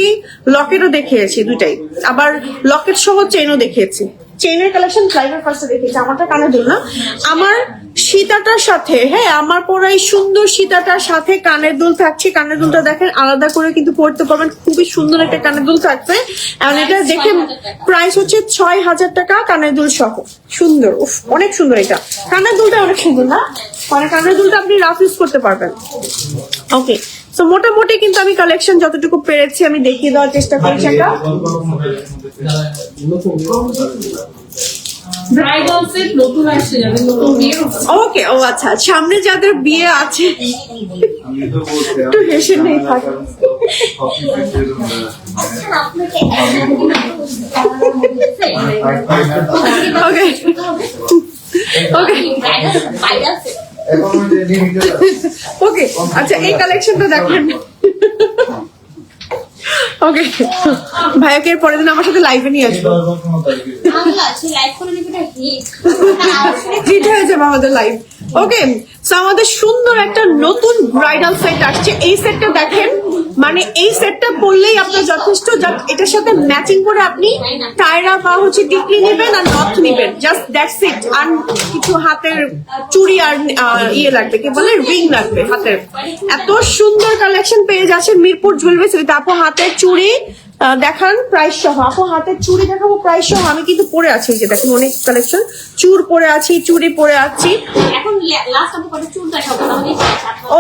Speaker 1: লকেটও দেখিয়েছি দুইটাই, আবার লকেট সহ চেনও দেখিয়েছি। চেইনের কালেকশন ফ্লাইভার ফার্স্টে দেখিয়েছি, আমারটা কানে দুল না, আমার সীতাটার সাথে, হ্যাঁ আমার পরা এই সুন্দর সীতাটার সাথে কানের দুল থাকছে। কানের দুলটা দেখেন আলাদা করে কিন্তু পড়তে পারবেন, খুবই সুন্দর একটা কানের দুল থাকছে। আর এটা দেখে প্রাইস হচ্ছে 6,000 টাকা কানের দুল সহ, সুন্দর, উফ অনেক সুন্দর। এটা কানের দুলটা অনেক সুন্দর না, মানে কানের দুলটা আপনি রাফ ইউজ করতে পারবেন। ওকে তো মোটামুটি কিন্তু আমি কালেকশন যতটুকু পেরেছি আমি দেখিয়ে দেওয়ার চেষ্টা করছি। একটা
Speaker 2: ব্রাইডাল সেট নতুন আসছে, যাদের নতুন বিয়ে হচ্ছে।
Speaker 1: ওকে ও আচ্ছা, সামনে যাদের বিয়ে আছে একটু হেসে নেই থাকে। ওকে ওকে ওকে আচ্ছা এই কালেকশনটা দেখেন। ওকে ভাইয়াকে পরের দিন আমার সাথে লাইভে নিয়ে আসবো, হিট হয়ে যাবে আমাদের লাইভ। ওকে সো আমাদের সুন্দর একটা নতুন ব্রাইডাল সেট আসছে। এই সেটটা দেখেন, মানে এই সেটটা পরলেই আপনার যথেষ্ট, এটার সাথে ম্যাচিং করে আপনি টায়রা বা হচ্ছে টিকলি নেবেন আর নথ নেবেন, জাস্ট দ্যাটস ইট। আর কিছু হাতের চুড়ি আর ইয়ে লাগবে, কি বলে রিং লাগবে হাতের। এত সুন্দর কালেকশন পেয়ে যাচ্ছেন মিরপুর জুয়েলারি সিটিতে। আপু হাতের চুড়ি দেখান প্রাইস সহ, আপু হাতের চুড়ি দেখাবো প্রাইস সহ। আমি কিন্তু পরে আছি, যে দেখেন অনেক কালেকশন, চুর পরে আছি, চুড়ি পরে আছি।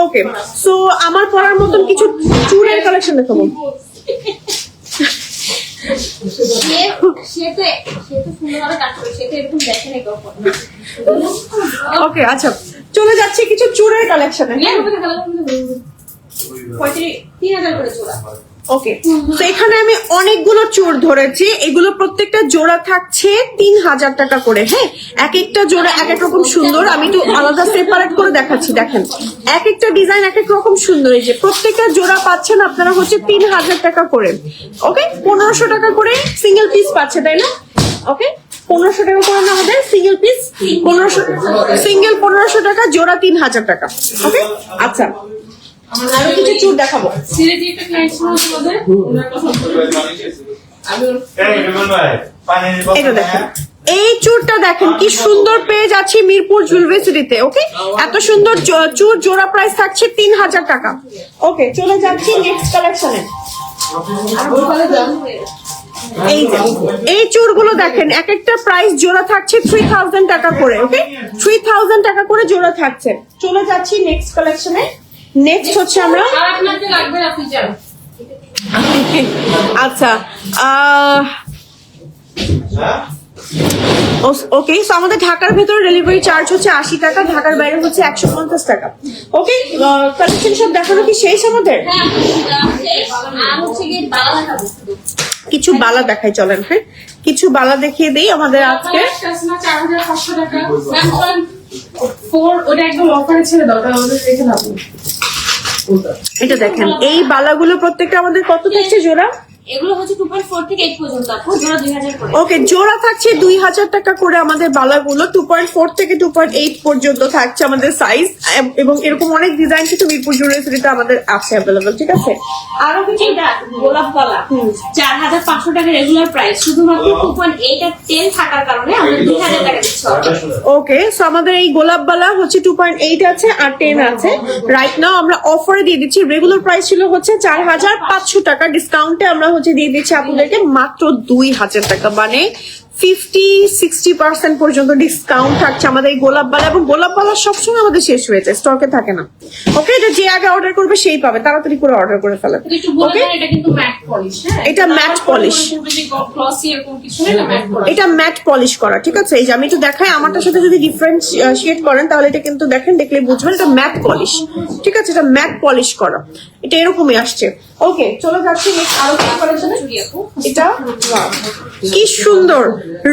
Speaker 1: ওকে সো আমার পরার মতন কিছু চুড়ের কালেকশন দেখাবো। ওকে আচ্ছা চলে যাচ্ছে কিছু চুড়ের কালেকশনে।
Speaker 2: 3,000 করে জোড়া।
Speaker 1: ওকে তো এখানে আমি অনেকগুলো চোর ধরেছি, এগুলো প্রত্যেকটা জোড়া থাকছে 3,000 টাকা করে। হ্যাঁ এক একটা জোড়া এক এক রকম সুন্দর, আমি একটু আলাদা সেপারেট করে দেখাচ্ছি। দেখেন এক একটা ডিজাইন এক এক রকম সুন্দর, এই যে প্রত্যেকটা জোড়া পাচ্ছেন আপনারা হচ্ছে 3,000 টাকা করে। ওকে 1,500 টাকা করে সিঙ্গেল পিস পাচ্ছে, তাই না? ওকে 1,500 টাকা করে না আমাদের সিঙ্গেল পিস, 1,500 সিঙ্গেল 1,500 টাকা, জোড়া 3,000 টাকা। ওকে আচ্ছা আরো কিছু চুর দেখাবো।
Speaker 2: সিলেটি একটা ক্লায়েন্ট ছিল আমাদের, ওনার কথা
Speaker 1: এটা দেখেন এই চুরটা দেখেন কি সুন্দর পেয়ে যাচ্ছি মিরপুর জুয়েলারি সিটিতে। ওকে এত সুন্দর চুর, জোড়া প্রাইস থাকছে 3,000 টাকা। ওকে চলে যাচ্ছি নেক্সট কালেকশনে। এই যে এই চুরগুলো দেখেন এক একটা প্রাইস জোড়া থাকছে 3,000 টাকা করে। ওকে 3,000 টাকা করে জোড়া থাকছে। চলে যাচ্ছি নেক্সট কালেকশনে। নেক্সট হচ্ছে আমরা
Speaker 2: আর আপনাকে লাগবে না ফিচার।
Speaker 1: আচ্ছা ওকে সো আমাদের ঢাকার ভেতরে ডেলিভারি চার্জ হচ্ছে 80 টাকা, ঢাকার বাইরে হচ্ছে 150 টাকা। ওকে কালেকশন সব দেখানো কি শেষ আমাদের? কিছু বালা দেখাই চলেন। হ্যাঁ কিছু বালা দেখিয়ে দেই আমাদের আজকে।
Speaker 2: 4,500 টাকা ওটা একদম অফারে ছেড়ে দাও, তাহলে আমাদের রেখে দাও।
Speaker 1: এটা দেখেন এই বালাগুলো প্রত্যেকটা আমাদের কত থাকছে জোড়া?
Speaker 2: এগুলো হচ্ছে 2.4 থেকে 8 পর্যন্ত আপু, জোড়া 2000 করে।
Speaker 1: ওকে, জোড়া থাকছে 2000 টাকা করে আমাদের বালাগুলো। 2.4 থেকে 2.8 পর্যন্ত থাকছে আমাদের সাইজ, এবং এরকম অনেক ডিজাইন কিন্তু মিরপুর জুয়েলারিতে আমাদের আছে অ্যাভেলেবল। ঠিক আছে,
Speaker 2: আরো কিছু এটা গোলাপ গলা 4500 টাকা রেগুলার প্রাইস, শুধুমাত্র 2.8 আর 10 থাকার কারণে আমরা 2000 টাকা দিচ্ছি।
Speaker 1: ওকে, সো আমাদের এই গোলাপ বালা হচ্ছে 2.8 আছে আর 10 আছে। রাইট নাও আমরা অফারে দিয়ে দিচ্ছি। রেগুলার প্রাইস ছিল হচ্ছে 4500 টাকা, ডিসকাউন্টে আমরা হচ্ছে দিয়ে দিচ্ছি আপনাদেরকে মাত্র 2000 টাকা, মানে 50-60% পর্যন্ত ডিসকাউন্ট থাকছে আমাদের এই গোলাপ বালা। এবং গোলাপ বালা সবসময় আমাদের শেষ হয়ে যায়, স্টকে থাকে না। ওকে, এটা যে আগে অর্ডার করবে সেই পাবে, তাড়াতাড়ি করে অর্ডার করে ফেলে।
Speaker 2: একটু বলে দেন, এটা কিন্তু ম্যাট পলিশ। হ্যাঁ,
Speaker 1: এটা ম্যাট পলিশ,
Speaker 2: গ্লসি এরকম কিছু না, এটা ম্যাট পলিশ।
Speaker 1: এটা ম্যাট পলিশ করা। ঠিক আছে, এই যে আমি একটু দেখাই, আমারটার সাথে যদি ডিফারেন্সিয়েট করেন তাহলে এটা কিন্তু দেখেন, দেখলে বুঝবেন এটা ম্যাট পলিশ। ঠিক আছে, এটা ম্যাট পলিশ করা, এটা এরকমই আসছে। ওকে, চলে যাচ্ছি নেক্সট আরো কি কালেকশনে। এটা wow, কি সুন্দর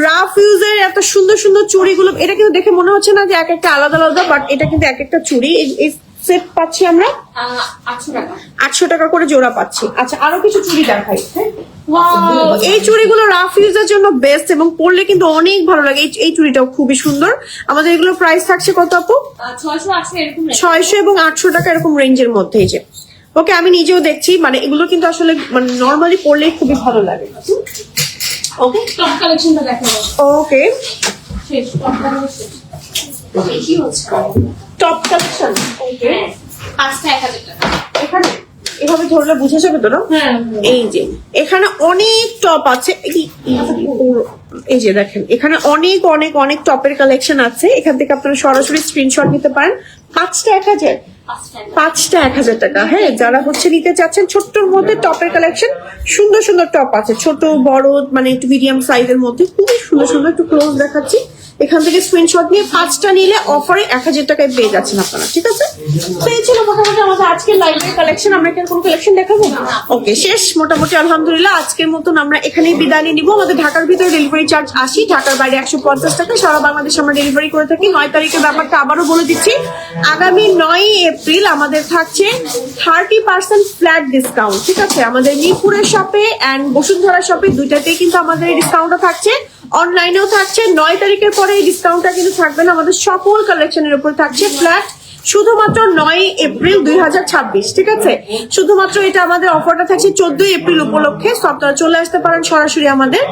Speaker 1: রাফ ইউজের এত সুন্দর সুন্দর চুড়িগুলো। এটা কিন্তু দেখে মনে হচ্ছে না যে এক একটা আলাদা আলাদা, বাট এটা কিন্তু এক একটা চুড়ি। এই সেট পাচ্ছি আমরা
Speaker 2: 800 টাকা।
Speaker 1: 800 টাকা করে জোড়া পাচ্ছি। আচ্ছা, আরো কিছু চুড়ি দেখাই। Wow, এই চুড়িগুলো রাফ ইউজের জন্য বেস্ট এবং পরলে কিন্তু অনেক ভালো লাগে। এই চুড়িটাও খুবই সুন্দর। আমাদের এগুলো প্রাইস থাকছে কত আপু?
Speaker 2: 600-800 এরকম range।
Speaker 1: 600 এবং 800 টাকা এরকম রেঞ্জের মধ্যে। এই যে ওকে, আমি নিজেও দেখছি, মানে এগুলো কিন্তু আসলে মানে নর্মালি পরলেই খুবই ভালো লাগে। ওকে,
Speaker 2: টপ কালেকশনটা দেখাবো।
Speaker 1: ওকে,
Speaker 2: শেষ, টপ কালেকশন কি হচ্ছে?
Speaker 1: Top collection. ওকে,
Speaker 2: হ্যাঁ, 5টা 1000 টাকা।
Speaker 1: এখানে এভাবে ধরলে বুঝে যাবে তো না?
Speaker 2: হ্যাঁ,
Speaker 1: এই যে এখানে অনেক টপ আছে। এই যে দেখেন, এখানে অনেক অনেক অনেক টপের কালেকশন আছে। এখান থেকে আপনারা সরাসরি স্ক্রিনশট নিতে পারেন। 5টা 1000, 5টা 1000 টাকা। হ্যাঁ, যারা হচ্ছে নিতে চাচ্ছেন ছোট্টর মধ্যে টপের কালেকশন, সুন্দর সুন্দর টপ আছে, ছোট বড় মানে একটু মিডিয়াম সাইজের মধ্যে খুবই সুন্দর সুন্দর। একটু ক্লোজ দেখাচ্ছি, এখান থেকে স্ক্রিনশট নিয়ে 5টা নিলে অফারে 1000 টাকায় পেয়ে যাচ্ছেন আপনারা। ঠিক আছে, তো এই ছিল মোটামুটি আমাদের আজকের লাইভের কালেকশন। আমরা এখানে কোন কালেকশন দেখাবো? ওকে, শেষ মোটামুটি আলহামদুলিল্লাহ। আজকের মতন আমরা এখানেই বিদায় নিয়ে নিবো। আমাদের ঢাকার ভিতরে ডেলিভারি চার্জ 80, ঢাকার বাইরে 150 টাকা। সারা বাংলাদেশে আমরা ডেলিভারি করে থাকি। 9 তারিখের ব্যাপারটা আবারও বলে দিচ্ছি, আগামী 9 এপ্রিল আমাদের থাকছে 30% ফ্ল্যাট ডিসকাউন্ট। ঠিক আছে, আমাদের মিরপুরের শপে এন্ড বসুন্ধরা শপে দুইটাতেই কিন্তু আমাদের এই ডিসকাউন্টটা থাকছে, অনলাইনেও থাকছে। 9 তারিখের পরে এই ডিসকাউন্টটা কিন্তু থাকবে না, আমাদের সকল কালেকশনের উপর থাকছে ফ্ল্যাট, শুধুমাত্র 9 এপ্রিল 2026। ঠিক আছে, শুধুমাত্র এটা আমাদের অফারটা থাকছে 14 এপ্রিল উপলক্ষে। সো আপনারা চলে আসতে পারেন সরাসরি আমাদের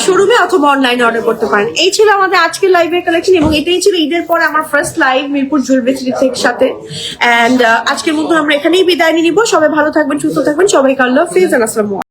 Speaker 1: শোরুমে অথবা অনলাইনে অর্ডার করতে পারেন। এই ছিল আমাদের আজকের লাইভের কালেকশন এবং এটাই ছিল ঈদের পরে আমার ফার্স্ট লাইভ মিরপুর জুয়েলারি থেকে সাথে। এন্ড আজকের মতো আমরা এখানেই বিদায় নিয়ে নিব। সবাই ভালো থাকবেন, সুস্থ থাকবেন, সবাইকে আল্লাহ হাফেজ, আসসালামু আলাইকুম।